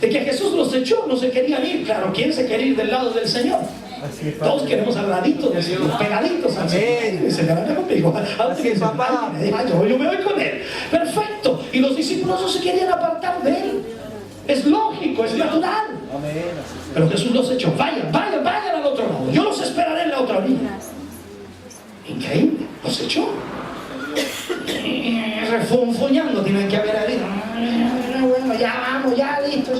de que Jesús los echó, no se querían ir. Claro, ¿quién se quiere ir del lado del Señor? Así es, Todos Padre. queremos al ladito del Señor, pegaditos al Señor. Se levanta conmigo. Así es, papá. Yo me voy con Él. Perfecto. Y los discípulos no se querían apartar de Él. Es lógico, es natural. Pero Jesús los echó. Vayan al otro lado. Yo los esperaré en la otra orilla. Increíble. Los echó. Refunfuñando, tienen que haber ahí. Bueno, ya vamos, ya listo.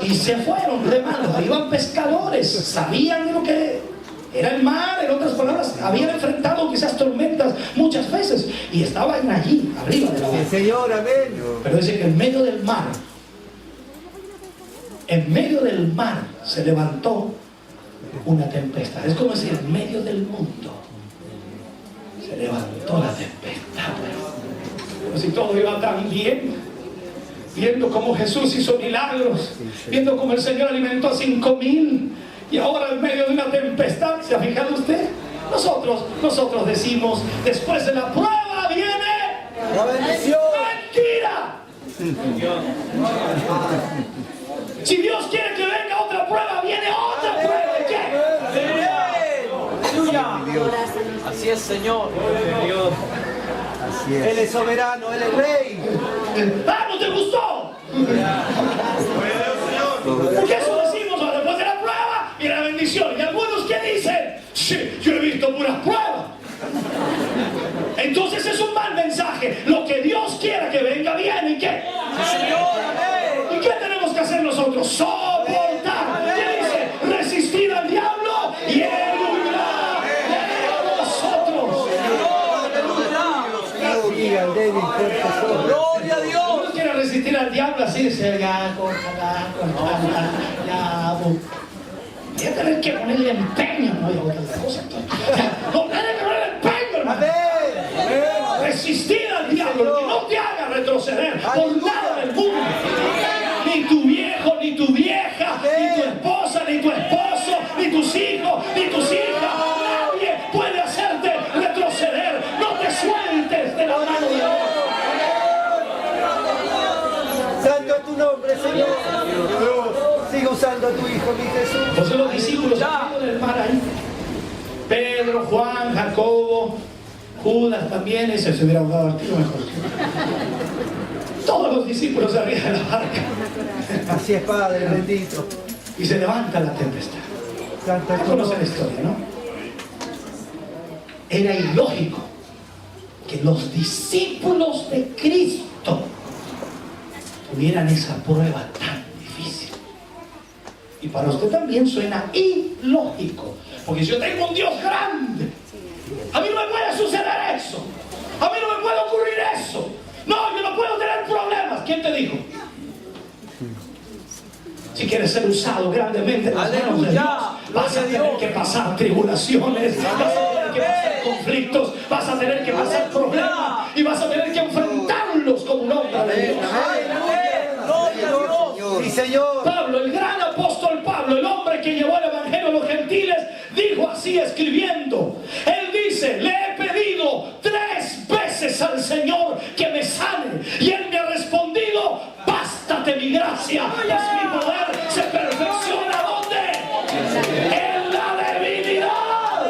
Y se fueron remando. Iban pescadores, sabían de lo que era el mar. En otras palabras, habían enfrentado quizás tormentas muchas veces y estaban allí, arriba de la barca. Señor, amén. Pero dice que en medio del mar se levantó una tempestad. Es como decir, en medio del mundo se levantó la tempestad. Como si todo iba tan bien, viendo cómo Jesús hizo milagros, viendo cómo el Señor alimentó a 5,000, y ahora en medio de una tempestad. ¿Se ha fijado usted? Nosotros decimos: después de la prueba viene La bendición. mentira. Si Dios quiere que venga otra prueba, viene otra prueba. ¿Y qué? Aleluya. Así es, Señor. Así es. Él es soberano, Él es rey. ¡Ah, no te gustó! Porque eso decimos: después de la prueba viene la bendición. Y algunos que dicen: sí, yo he visto puras pruebas. Entonces es un mal mensaje. Lo que Dios quiera que venga viene. ¿Y qué? ¿Y qué tenemos que hacer nosotros? Soportar. ¿Qué dice? Resistir al diablo y él huirá de nosotros. Diga al débil, fuerte soy. Gloria a Dios. Uno quiere resistir al diablo así, dice: ya, córtala, ya, voy a tener que ponerle empeño, no, ya otra cosa. No, tener que ponerle empeño, hermano. Amén. retroceder por nada del mundo. Ni tu viejo, ni tu vieja, ni tu esposa, ni tu esposo, ni tus hijos, ni tus hijas. Nadie puede hacerte retroceder. No te sueltes de la mano de Dios. Santo es tu nombre, Señor. Sigue usando a tu Hijo, mi Jesús. Entonces los discípulos salieron del mar ahí. Pedro, Juan, Jacobo, Judas también. Ese se hubiera ahogado al tiro mejor. Todos los discípulos arriba de la barca. Así es, Padre bendito. Y se levanta la tempestad. Santo es tu Conocen la nombre. historia, ¿no? Era ilógico que los discípulos de Cristo tuvieran esa prueba tan difícil. Y para usted también suena ilógico. Porque si yo tengo un Dios grande, a mí no me puede suceder eso. A mí no me puede ocurrir eso. No, yo no puedo tener problemas. ¿Quién te dijo? Si quieres ser usado grandemente en las manos de Dios, vas a tener que pasar tribulaciones, vas a tener que pasar conflictos, vas a tener que pasar problemas y vas a tener que enfrentarlos como un hombre de Dios. Sí, Señor. Pablo, el gran apóstol Pablo, el hombre que llevó el evangelio a los gentiles, dijo así escribiendo. Él dice: le he pedido 3 veces al Señor que me sane, y él me ha respondido: bástate mi gracia, pues mi poder se perfecciona ¿dónde? En la debilidad.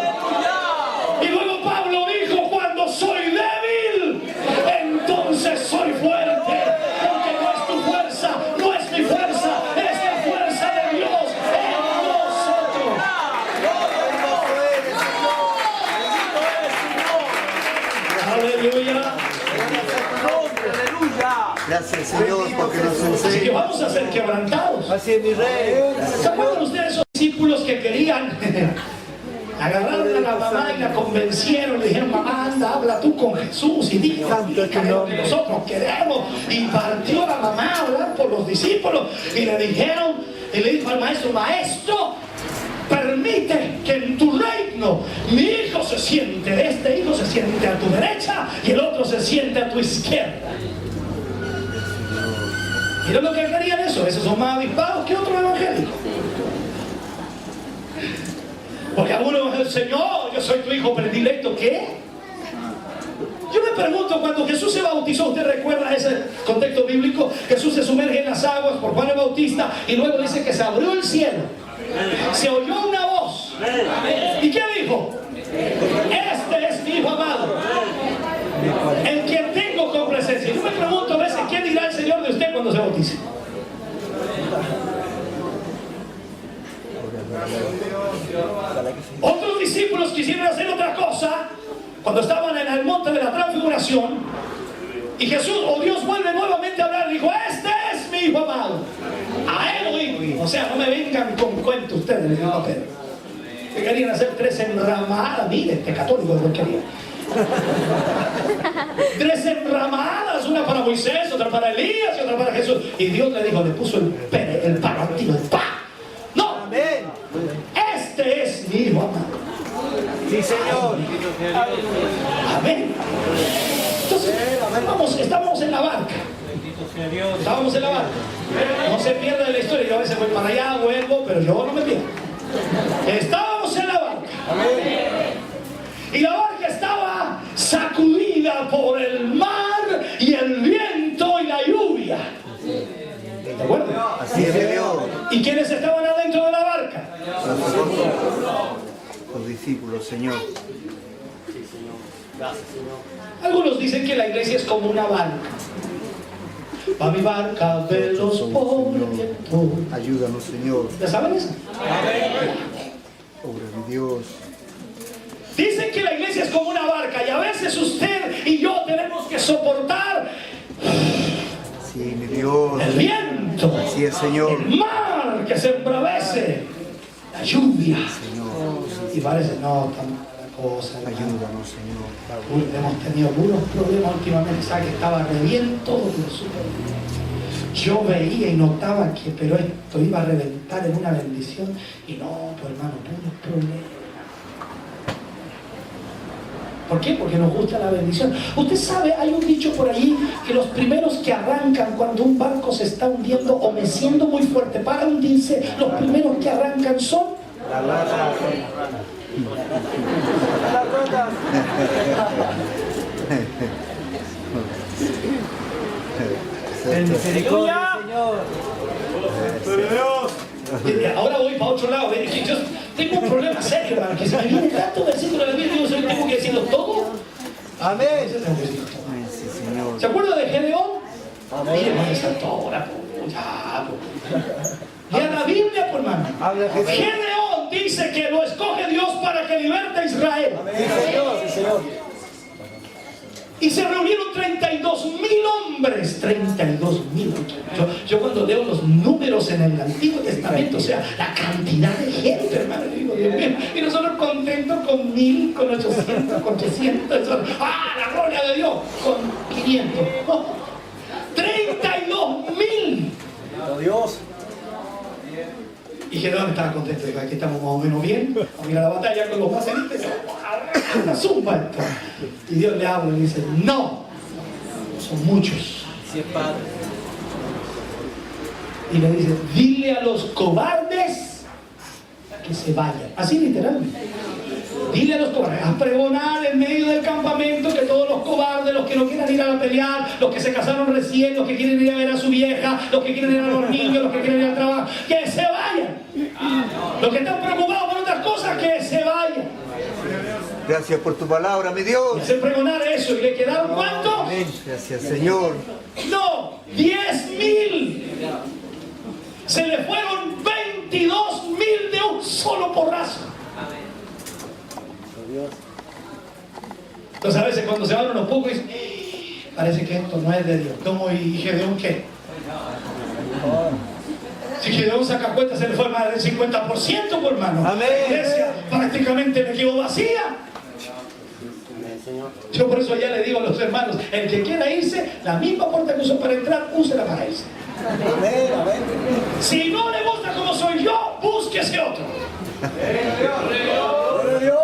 Y luego Pablo dijo: cuando soy débil, entonces soy fuerte, porque no es tu fuerza, no es mi fuerza, es la fuerza de Dios en nosotros. Aleluya. Gracias, Señor, porque nos Así que enseña. vamos a ser quebrantados. Así es, mi Rey. ¿Se acuerdan ustedes esos discípulos que querían? Agarraron a la mamá y la convencieron, le dijeron: mamá, anda, habla tú con Jesús y diga lo que nosotros queremos. Y partió la mamá a hablar por los discípulos y le dijeron, y le dijo al maestro: maestro, permite que en tu reino mi hijo se siente, este hijo se siente a tu derecha y el otro se siente a tu izquierda. Miren lo que querían eso, esos son más avispados que otros evangélicos. Porque algunos dicen: Señor, yo soy tu hijo predilecto. ¿Qué? Yo me pregunto, cuando Jesús se bautizó, ¿usted recuerda ese contexto bíblico? Jesús se sumerge en las aguas por Juan el Bautista y luego dice que se abrió el cielo. Se oyó una voz. ¿Y qué dijo? Este es mi hijo amado, en quien tengo complacencia. Yo me pregunto a veces, ¿qué dirá el Señor de usted cuando se bautice? Otros discípulos quisieron hacer otra cosa cuando estaban en el monte de la transfiguración, y Jesús o Dios vuelve nuevamente a hablar y dijo: este es mi hijo amado, a él oí. O sea, no me vengan con cuento ustedes, le dijo a Pedro, que querían hacer 3 enramadas. Mire, este católico es lo que quería. 3 enramadas, una para Moisés, otra para Elías y otra para Jesús. Y Dios le dijo, le puso el palo activo, el pa. No, Amén. este es mi hijo amado. Sí, Señor. Amén. Entonces, estamos en la barca. Estábamos en la barca. No se pierda de la historia. Yo a veces voy para allá, vuelvo, pero yo no me pierdo. Estábamos en la barca. Y la barca estaba sacudida por el mar y el viento y la lluvia. ¿De acuerdo? Así es, Dios. ¿Y quiénes estaban adentro de la barca? Los discípulos, Señor. Algunos dicen que la iglesia es como una barca. Va mi barca, velos por el viento. Ayúdanos, Señor. ¿Ya saben eso? Obra de Dios. Dicen que la iglesia es como una barca y a veces usted y yo tenemos que soportar Sí, mi Dios. el viento, Así es, Señor. el mar que se embravece, la lluvia. Señor, Y parece, no, tan mala cosa. ayúdanos, Señor. Uy, hemos tenido puros problemas últimamente, ¿sabe? Que estaba re bien todo, pero súper bien. Yo veía y notaba que, pero esto iba a reventar en una bendición, y no, pues hermano, puros problemas. ¿Por qué? Porque nos gusta la bendición. Usted sabe, hay un dicho por ahí que los primeros que arrancan cuando un barco se está hundiendo o meciendo muy fuerte para hundirse, los primeros que arrancan son Las ratas. Las ratas. En misericordia, Señor. Ahora voy para otro lado. Es que yo tengo un problema serio, hermano, que se me viene tanto versículo de la Biblia, digo, tengo que decirlo todo. Amén. Amén, sí, Señor. ¿Se acuerda de Gedeón? Amén. Mire, hermano, está todo ahora. Ya, lea la Biblia, por hermano. Habla Jesús. Gedeón dice que lo escoge Dios para que liberte a Israel. Sí, Señor. Sí, Señor. Y se reunieron 32.000 hombres. 32.000. Yo cuando leo los números en el Antiguo Testamento, o sea, la cantidad de gente, hermano, digo, Dios mío, y nosotros contentos con 1.000, con 800, con 300. ¡Ah, la gloria de Dios! Con 500. Oh, 32.000. Dios. Y Gedeón estaba contento, dijo, aquí estamos más o menos bien, vamos a ir a la batalla con los más élites, una zumba esto. Y Dios le habla y le dice, no, son muchos. Sí, Padre. Y le dice, dile a los cobardes que se vayan. Así literalmente. Dile a los cobardes, a pregonar en medio del campamento que todos los cobardes, los que no quieran ir a pelear, los que se casaron recién, los que quieren ir a ver a su vieja, los que quieren ir a los niños, los que quieren ir al trabajo, que se vayan. Los que están preocupados por otras cosas, que se vayan. Gracias por tu palabra, mi Y Dios. hacer pregonar eso. ¿Y le quedaron cuántos? Amén. Gracias, Señor. No, 10.000. Se le fueron 22.000 de un solo porrazo. Entonces a veces cuando se van unos pocos dicen, parece que esto no es de Dios. ¿Cómo? ¿Y Gedeón qué? Si Gedeón saca cuenta, se le fue más del 50%, por hermano. Amén. La iglesia prácticamente me quedó vacía. Yo por eso ya le digo a los hermanos, el que quiera irse, la misma puerta que usó para entrar, úsela para irse. Amén. Amén. Si no le gusta como soy yo, búsquese otro. Gloria a Dios.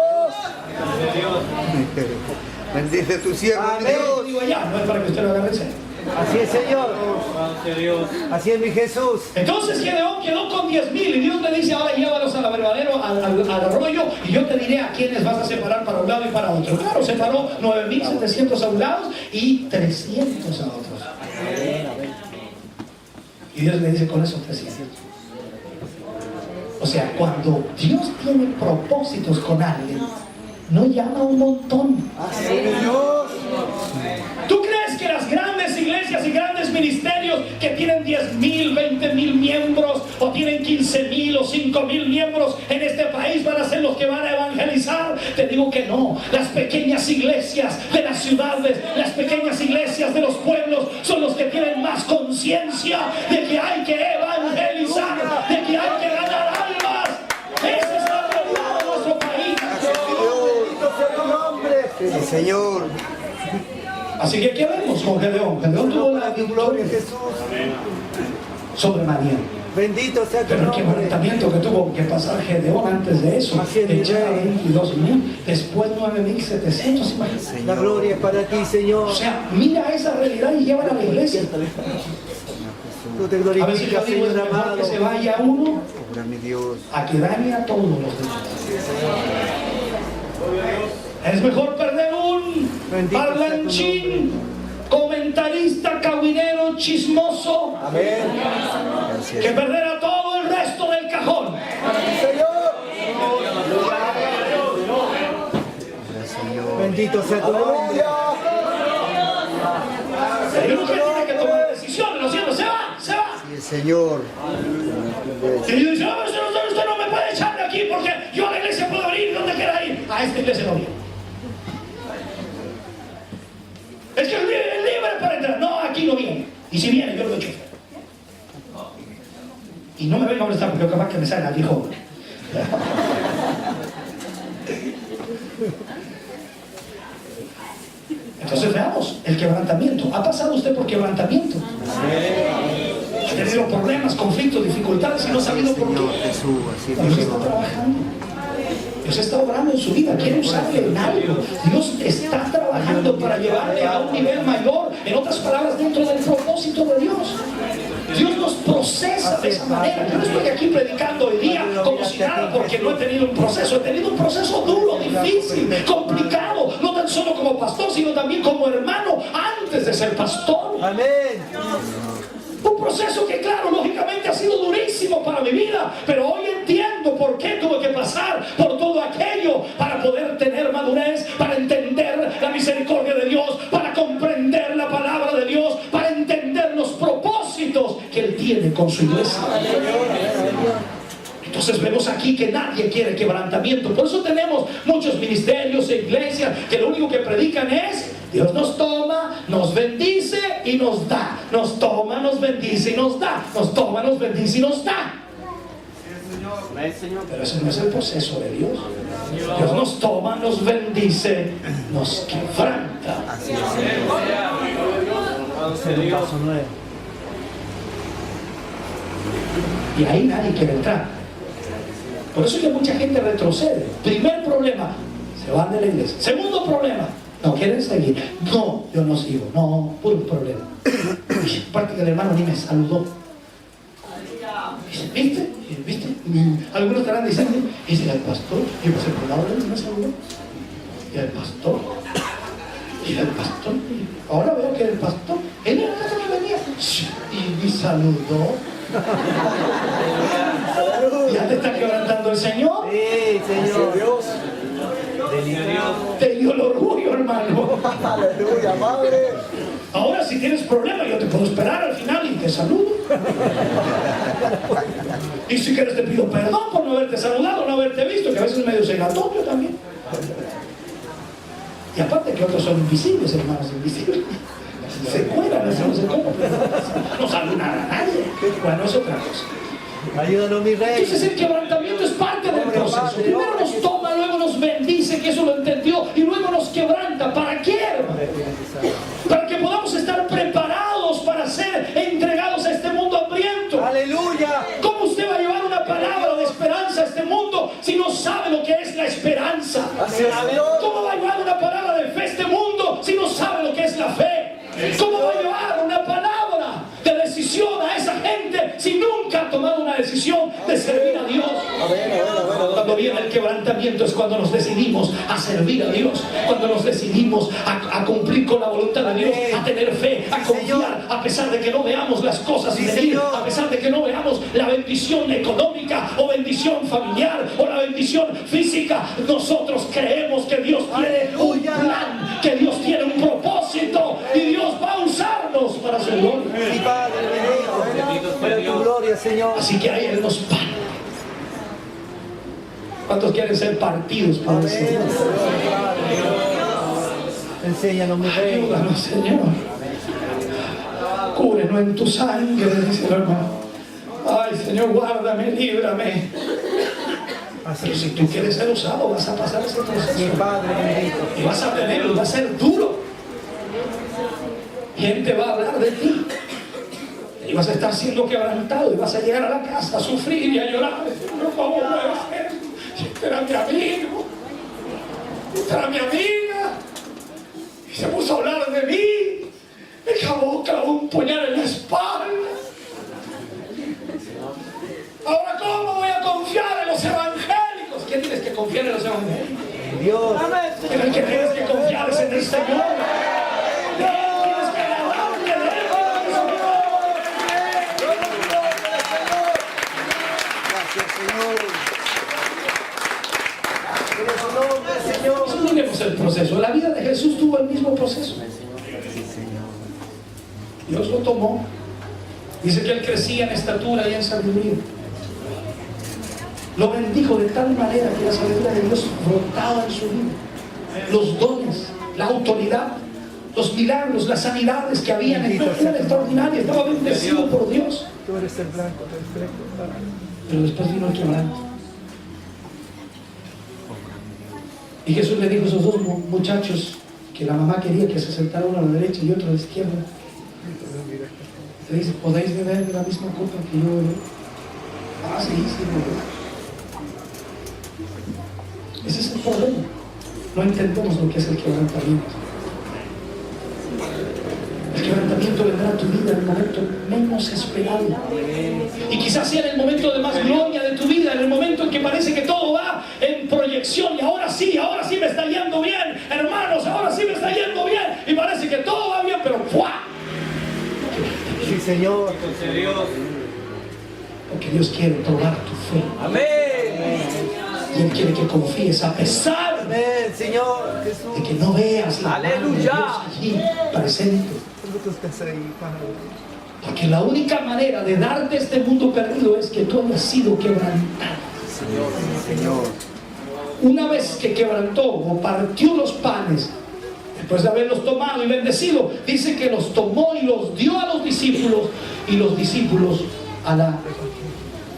Bendice tu siervo, mi Amén. Yo Dios. digo ya, no es para que usted lo agarre en serio. Así es, Señor. Así es, mi Jesús. Entonces Gedeón quedó con 10.000 y Dios le dice, ahora llévalos al abrevadero, al arroyo, y yo te diré a quiénes vas a separar para un lado y para otro. Claro, separó 9.700 a un lado y 300 a otros. Y Dios le dice, con esos 300. O sea, cuando Dios tiene propósitos con alguien, no llama un montón. Así es, Dios. ¿Tú crees que las grandes iglesias y grandes ministerios que tienen 10.000, 20.000 miembros o tienen 15.000 o 5.000 miembros en este país van a ser los que van a evangelizar? Te digo que no. Las pequeñas iglesias de las ciudades, las pequeñas iglesias de los pueblos son los que tienen más conciencia de que hay que evangelizar, de que hay que ganar almas. Esa es la realidad de nuestro país. Bendito sea tu nombre. Sí, Señor. Así que, ¿qué vemos con Gedeón? Gedeón tuvo la Tu gloria, Jesús. sobre María. Bendito sea tu Pero el nombre. quebrantamiento que tuvo que pasar Gedeón antes de eso, Así es, de echar a Rey. 22.000, después 9.700, imagínate. La gloria es para ti, Señor. O sea, mira esa realidad y llévala a la iglesia. Tú te A veces yo glorificas, digo, es Señor mejor amado. que se vaya uno Obra, mi Dios. a que dañe a todos los demás. Es mejor perder un Bendito sea tu parlanchín, comentarista, cahuinero, chismoso, Amén. que Gracias. perder a todo el resto del cajón. Señor. Gracias, Señor. Bendito sea tu nombre. Y uno que tiene que tomar decisiones, ¿no es cierto? Se va, se va. Sí, Señor. Y dice, no, usted no me puede echar de aquí porque yo a la iglesia puedo venir donde quiera ir. A esta iglesia no viene. Es que es libre para entrar. No, aquí no viene. Y si viene, yo lo echo. Y no me venga a molestar porque capaz que me salga el hijo. Entonces veamos el quebrantamiento. ¿Ha pasado usted por quebrantamiento? Ha tenido problemas, conflictos, dificultades y no ha sabido por Señor qué. Jesús, así Dios está mismo. trabajando. Dios está obrando en su vida, quiere usarle en algo. Dios está trabajando para llevarle a un nivel mayor, en otras palabras, dentro del propósito de Dios. Dios nos procesa de esa manera. Yo no estoy aquí predicando hoy día como si nada, porque no he tenido un proceso. He tenido un proceso duro, difícil, complicado, no tan solo como pastor, sino también como hermano antes de ser pastor. Amén. Un proceso que, claro, lógicamente ha sido durísimo para mi vida, pero hoy entiendo por qué tuve que pasar por todo aquello para poder tener madurez, para entender la misericordia de Dios, para comprender la palabra de Dios, para entender los propósitos que Él tiene con su iglesia. Entonces vemos aquí que nadie quiere quebrantamiento. Por eso tenemos muchos ministerios e iglesias que lo único que predican es: Dios nos toma, nos bendice y nos da. Nos toma, nos bendice y nos da. Nos toma, nos bendice y nos da. Pero ese no es el proceso de Dios. Dios nos toma, nos bendice, nos quebranta. Y ahí nadie quiere entrar. Por eso es que mucha gente retrocede. Primer problema, se van de la iglesia. Segundo problema, no quieren seguir. No, yo no sigo. No, puro problema. Aparte que el hermano ni me saludó. Dice, ¿viste? ¿Viste? Algunos estarán diciendo, dice el pastor, y pues el cuidado de él me saludó. Y el pastor, ahora veo que el pastor, él en la casa que venía, y me saludó. ¿Ya te está quebrantando el Señor? Sí, Señor. Dios. Te dio el orgullo, hermano. Aleluya, Madre. Ahora si tienes problemas, yo te puedo esperar al final y te saludo. Y si quieres te pido perdón por no haberte saludado, no haberte visto, que a veces es medio cegatorio también. Y aparte que otros son invisibles, hermanos, invisibles. Se cuelan, no sé cómo, pero no saludan a nadie. Bueno, es otra cosa. Ayúdanos, mi rey. Entonces el quebrantamiento es parte del proceso. Primero nos toma, luego nos bendice, que eso lo entendió, y luego nos quebranta. ¿Para qué? Para que podamos estar preparados para ser entregados a este mundo hambriento. Aleluya. ¿Cómo usted va a llevar una palabra de esperanza a este mundo si no sabe lo que es la esperanza? ¿Cómo va a llevar una palabra de fe a este mundo si no sabe lo que es la fe? ¿Cómo va a llevar una palabra de decisión a esa gente si nunca ha tomado una decisión de servir a Dios? Cuando viene el quebrantamiento es cuando nos decidimos a servir a Dios, cuando nos decidimos a cumplir con la voluntad de Dios, a tener fe, a confiar, a pesar de que no veamos las cosas venir, a pesar de que no veamos la bendición económica o bendición familiar o la bendición física. Nosotros creemos que Dios tiene un plan, que Dios tiene un propósito y Dios va a usarnos para su gloria. Mi Padre, para tu gloria, Señor. Así que ahí Él nos parte. ¿Cuántos quieren ser partidos para el Señor? Enséñanos, mi rey. Ayúdanos, Señor. Cúrenos en tu sangre, dice el hermano. Ay, Señor, guárdame, líbrame. Pero si tú quieres ser usado, vas a pasar ese proceso. Mi Padre bendito. Y vas a tenerlo, va a ser duro. Gente va a hablar de ti. Y vas a estar siendo quebrantado y vas a llegar a la casa a sufrir y a llorar. Pero ¿cómo puede ser? Este era mi amigo. Esta era mi amiga. Y se puso a hablar de mí. Me clavó un puñal en la espalda. Ahora, ¿cómo voy a confiar en los evangélicos? ¿Quién tienes que confiar en los evangélicos? Dios. En el que tienes que confiar es en el Señor. Tienes que agradarte de Él. Gracias, Señor. En su nombre, Señor. Entonces, miremos el proceso. La vida de Jesús tuvo el mismo proceso. Dios lo tomó. Dice que Él crecía en estatura y en sabiduría. Lo bendijo de tal manera que la sabiduría de Dios brotaba en su vida. Los dones, la autoridad, los milagros, las sanidades que habían en todo era extraordinario. Estaba bendecido por Dios. Tú eres el blanco perfecto. Pero después vino el quebranto. Y Jesús le dijo a esos dos muchachos que la mamá quería que se sentara uno a la derecha y otro a la izquierda. Le dice, ¿podéis beber de la misma copa que yo bebí? Ah, sí, sí, bebé. Ese es el problema. No entendemos lo que es el quebrantamiento. El quebrantamiento vendrá a tu vida en el momento menos esperado. Y quizás sea en el momento de más gloria de tu vida, en el momento en que parece que todo va en proyección. Y ahora sí me está yendo bien, hermanos, ahora sí me está yendo bien. Y parece que todo va bien, pero ¡fua! Sí, Señor. Porque Dios quiere probar tu fe. Amén. Y Él quiere que confíes a pesar Amén, Señor Jesús. de que no veas la mano de Aleluya. Dios allí presente. Tú estás ahí, Padre. Porque la única manera de darte este mundo perdido es que tú hayas sido quebrantado. Señor. Una vez que quebrantó o partió los panes, después de haberlos tomado y bendecido, dice que los tomó y los dio a los discípulos, y los discípulos a la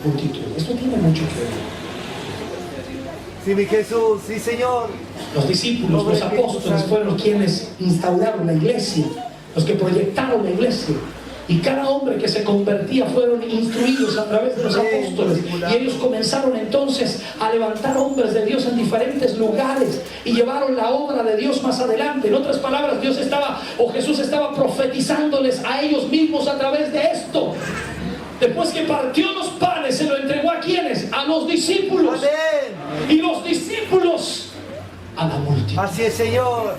multitud. Esto tiene mucho que ver. Sí, mi Jesús, sí, Señor. Los discípulos, los apóstoles fueron quienes instauraron la iglesia, los que proyectaron la iglesia. Y cada hombre que se convertía fueron instruidos a través de los apóstoles. Y ellos comenzaron entonces a levantar hombres de Dios en diferentes lugares y llevaron la obra de Dios más adelante. En otras palabras, Jesús estaba profetizándoles a ellos mismos a través de esto. Después que partió los panes, se lo entregó ¿a quiénes? A los discípulos. Amén. Y los discípulos a la multitud. Así es, Señor.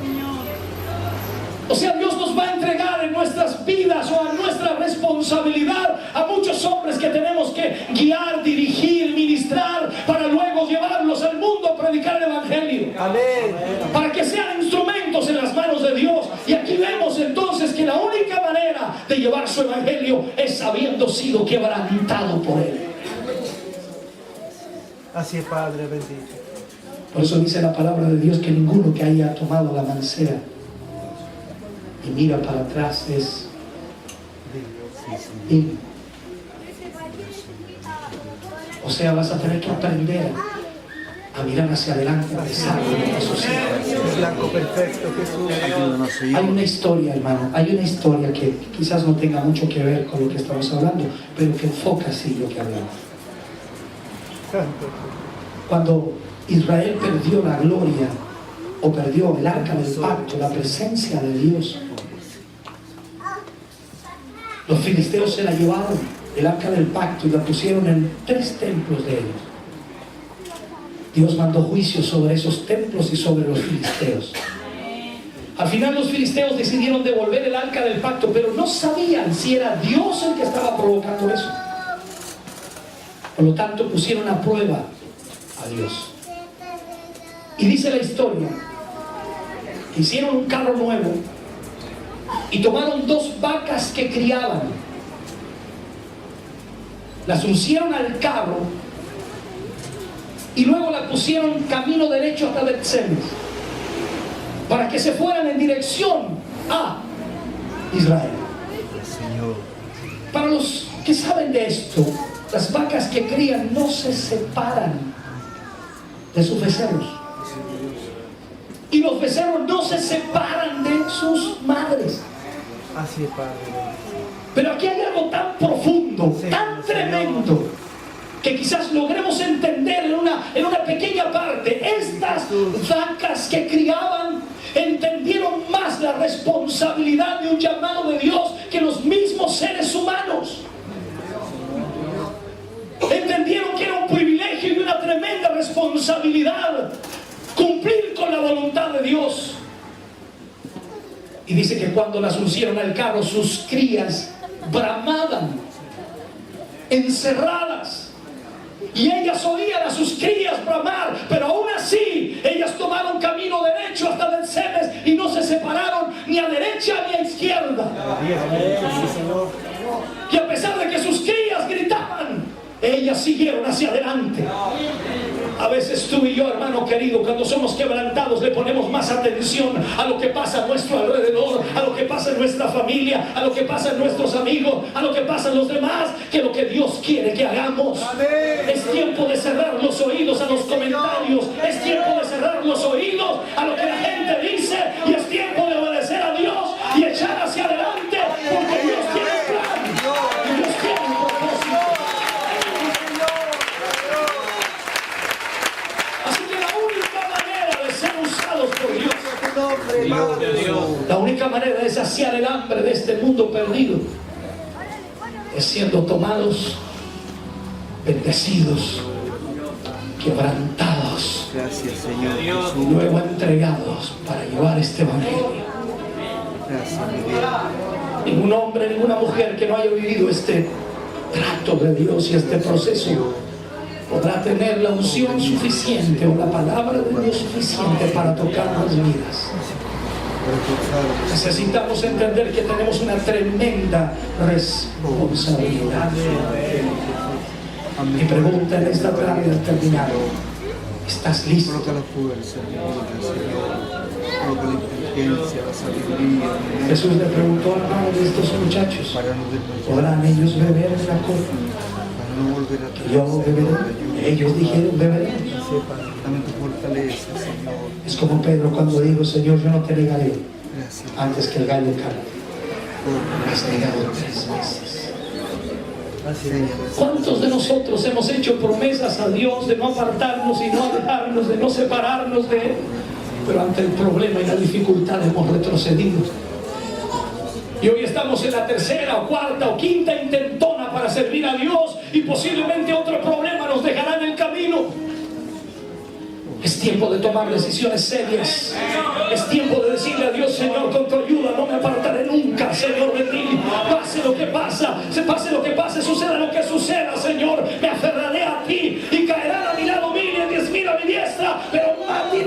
O sea, Dios nos va a entregar en nuestras vidas o a nuestra responsabilidad a muchos hombres que tenemos que guiar, dirigir, ministrar, para luego llevarlos al mundo a predicar el Evangelio. Amén. Para que sean instrumentos en las manos de Dios. Y aquí vemos entonces que la única manera de llevar su Evangelio es habiendo sido quebrantado por Él. Así es, Padre bendito. Por eso dice la palabra de Dios que ninguno que haya tomado la mancera y mira para atrás es digno. O sea, vas a tener que aprender a mirar hacia adelante a pesar de lo que sucede. El blanco perfecto, Jesús. Hay una historia, hermano, hay una historia que quizás no tenga mucho que ver con lo que estamos hablando, pero que enfoca sí lo que hablamos. Santo. Cuando Israel perdió la gloria o perdió el arca del pacto, la presencia de Dios, los filisteos se la llevaron, el arca del pacto, y la pusieron en 3 templos de ellos. Dios mandó juicio sobre esos templos y sobre los filisteos. Al final los filisteos decidieron devolver el arca del pacto, pero no sabían si era Dios el que estaba provocando eso. Por lo tanto pusieron a prueba a Dios. Y dice la historia que hicieron un carro nuevo y tomaron 2 vacas que criaban, las uncieron al carro y luego la pusieron camino derecho hasta Bet-Semes para que se fueran en dirección a Israel. Para los que saben de esto, las vacas que crían no se separan de sus becerros, y los becerros no se separan de sus madres. Así es, Padre. Pero aquí hay algo tan profundo, tan tremendo, que quizás logremos entender en una pequeña parte. Estas vacas que criaban entendieron más la responsabilidad de un llamado de Dios que los mismos seres humanos. Entendieron que era un privilegio y una tremenda responsabilidad cumplir con la voluntad de Dios. Y dice que cuando las uncieron al carro, sus crías bramaban, encerradas, y ellas oían a sus crías bramar, pero aún así ellas tomaron camino derecho hasta Bet-Semes y no se separaron ni a derecha ni a izquierda. Y a pesar de que sus crías gritaban, ellas siguieron hacia adelante. A veces tú y yo, hermano querido, cuando somos quebrantados, le ponemos más atención a lo que pasa a nuestro alrededor, a lo que pasa en nuestra familia, a lo que pasa en nuestros amigos, a lo que pasa en los demás, que lo que Dios quiere que hagamos. Amén. Es tiempo de cerrar los oídos a los comentarios, es tiempo de cerrar los oídos a lo que la gente dice, y es tiempo de obedecer a Dios y echar hacia adelante, porque Dios tiene un plan y Dios tiene un propósito. Así que la única de este mundo perdido es siendo tomados, bendecidos, quebrantados, Gracias, Señor y Jesús. luego entregados para llevar este evangelio. Gracias, mi Dios. Ningún hombre, ninguna mujer que no haya vivido este trato de Dios y este proceso podrá tener la unción suficiente o la palabra de Dios suficiente para tocar las vidas. Necesitamos entender que tenemos una tremenda responsabilidad. Mi pregunta en esta tarde al terminar: ¿estás listo? Coloca la fuerza, Señor. Coloca la inteligencia, la sabiduría. Jesús le preguntó a uno de estos muchachos: Para no desmayar, ¿podrán ellos beber en la copa para no volver a que yo beberé? Ellos dijeron: beberemos. Dame tu fortaleza, Señor. Es como Pedro cuando dijo: Señor, yo no te negaré Gracias. antes que el gallo cante. Me has negado 3 veces. ¿Cuántos de nosotros hemos hecho promesas a Dios de no apartarnos y no alejarnos, de no separarnos de Él? Pero ante el problema y la dificultad hemos retrocedido. Y hoy estamos en la 3ª o 4ª o 5ª intentona para servir a Dios, y posiblemente otro problema nos dejará en el camino. Es tiempo de tomar decisiones serias. Es tiempo de decirle a Dios: Señor, con tu ayuda no me apartaré nunca, Señor, de ti. Pase lo que pasa, se pase lo que pase, suceda lo que suceda, Señor, me aferraré a ti, y caerán a mi lado 1000 y 10.000 a mi diestra, pero a mí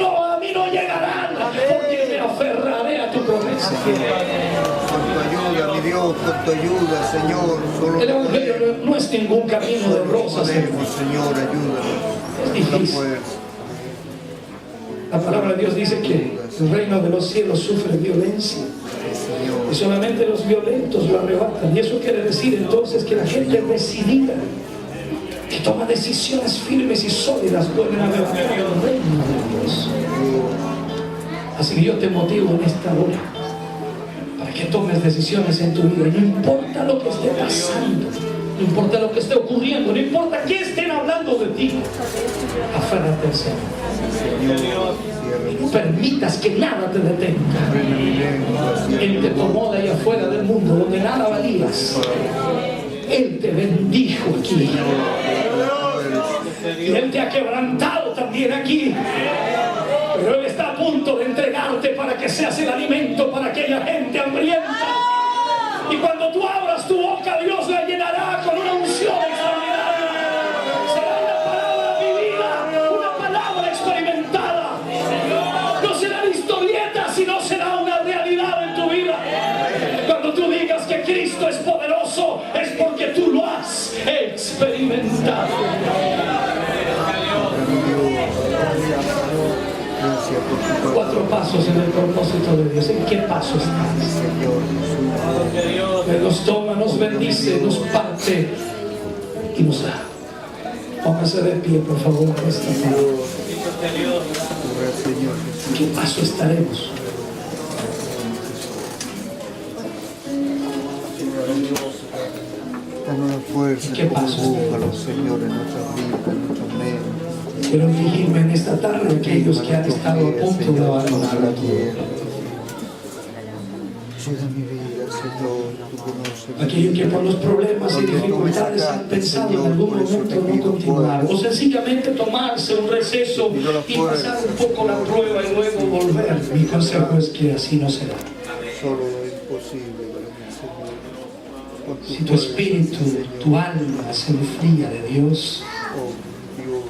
no llegarán, porque me aferraré a tu promesa. Con tu ayuda, mi Dios, con tu ayuda, Señor. Solo El Evangelio no es ningún camino de rosas, podemos, Señor, ayúdanos. Es Con la difícil. fuerza. La palabra de Dios dice que el reino de los cielos sufre violencia, y solamente los violentos lo arrebatan. Y eso quiere decir entonces que la gente decidida, que toma decisiones firmes y sólidas, pueden arrebatar el reino de Dios. Así que yo te motivo en esta hora para que tomes decisiones en tu vida, y no importa lo que esté pasando, no importa lo que esté ocurriendo, no importa qué estén hablando de ti, aférrate al Señor. Y no permitas que nada te detenga. Él te tomó de allá afuera del mundo donde nada valías. Él te bendijo aquí, y Él te ha quebrantado también aquí. Pero Él está a punto de entregarte para que seas el alimento para aquella gente hambrienta. Y cuando tú abras tu boca, Dios la llenará con una unción extraordinaria. Será una palabra vivida, una palabra experimentada. No serán historietas, sino será una realidad en tu vida. Cuando tú digas que Cristo es poderoso, es porque tú lo has experimentado. 4 pasos en el propósito de Dios. ¿En qué paso estás? Él nos toma, nos bendice, nos parte y nos da. Póngase de pie, por favor, en esta tarde. ¿En qué paso estaremos? Danos la fuerza, ¿Qué como paso? búfalos, Señor, en nuestras vidas, en nuestros medios. Quiero dirigirme en esta tarde a aquellos que han estado a punto de abandonar la tierra. Llega mi vida, Señor, tú conoces. Aquellos que por los problemas y dificultades han pensado en algún momento no continuar, o sencillamente tomarse un receso y pasar un poco la prueba y luego volver. Mi consejo es que así no será. Solo lo imposible para mí, Señor. Con tu Si tu fuerza, espíritu, Señor. tu alma se enfría de Dios, Oh, Dios,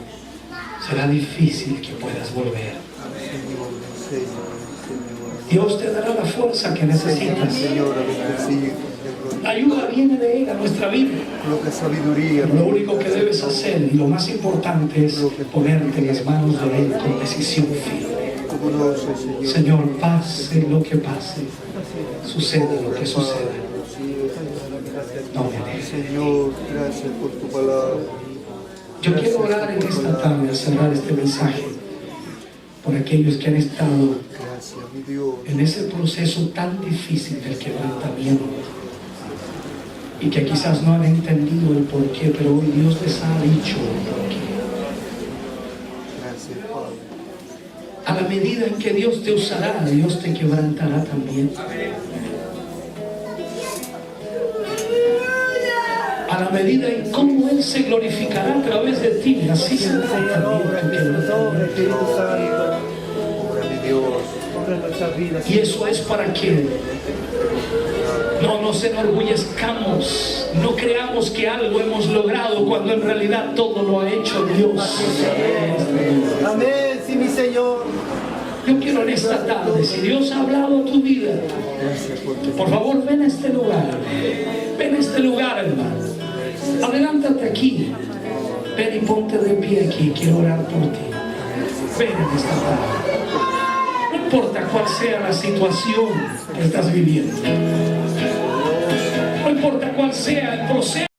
será difícil que puedas volver. Señor, enséñame, Señor. Dios te dará la fuerza que necesitas. Señor, a bendecir. La ayuda viene de Él a nuestra vida. Coloca sabiduría. Lo único que debes hacer, y lo más importante, es ponerte en las manos de Él con decisión firme. Tú conoces, Señor. Señor, pase lo que pase, suceda lo que suceda, no me dejes. Señor, gracias por tu palabra. Yo quiero orar en esta tarde al cerrar este mensaje por aquellos que han estado Gracias, mi Dios. en ese proceso tan difícil del quebrantamiento y que quizás no han entendido el porqué, pero hoy Dios les ha dicho el porqué. Gracias, Padre. A la medida en que Dios te usará, Dios te quebrantará también. a la medida en cómo Él se glorificará a través de ti. Así se Señor, obra en nuestras obras, Espíritu Santo. Obra mi Dios. Obra en nuestras vidas. Y eso es para que no nos enorgullezcamos, no creamos que algo hemos logrado cuando en realidad todo lo ha hecho Dios. Amén, sí, mi Señor. Yo quiero en esta tarde, si Dios ha hablado a tu vida, por favor ven a este lugar. Ven a este lugar, hermano. Adelántate aquí. Ven y ponte de pie aquí. Quiero orar por ti. Ven en esta tarde. No importa cuál sea la situación que estás viviendo. No importa cuál sea el proceso.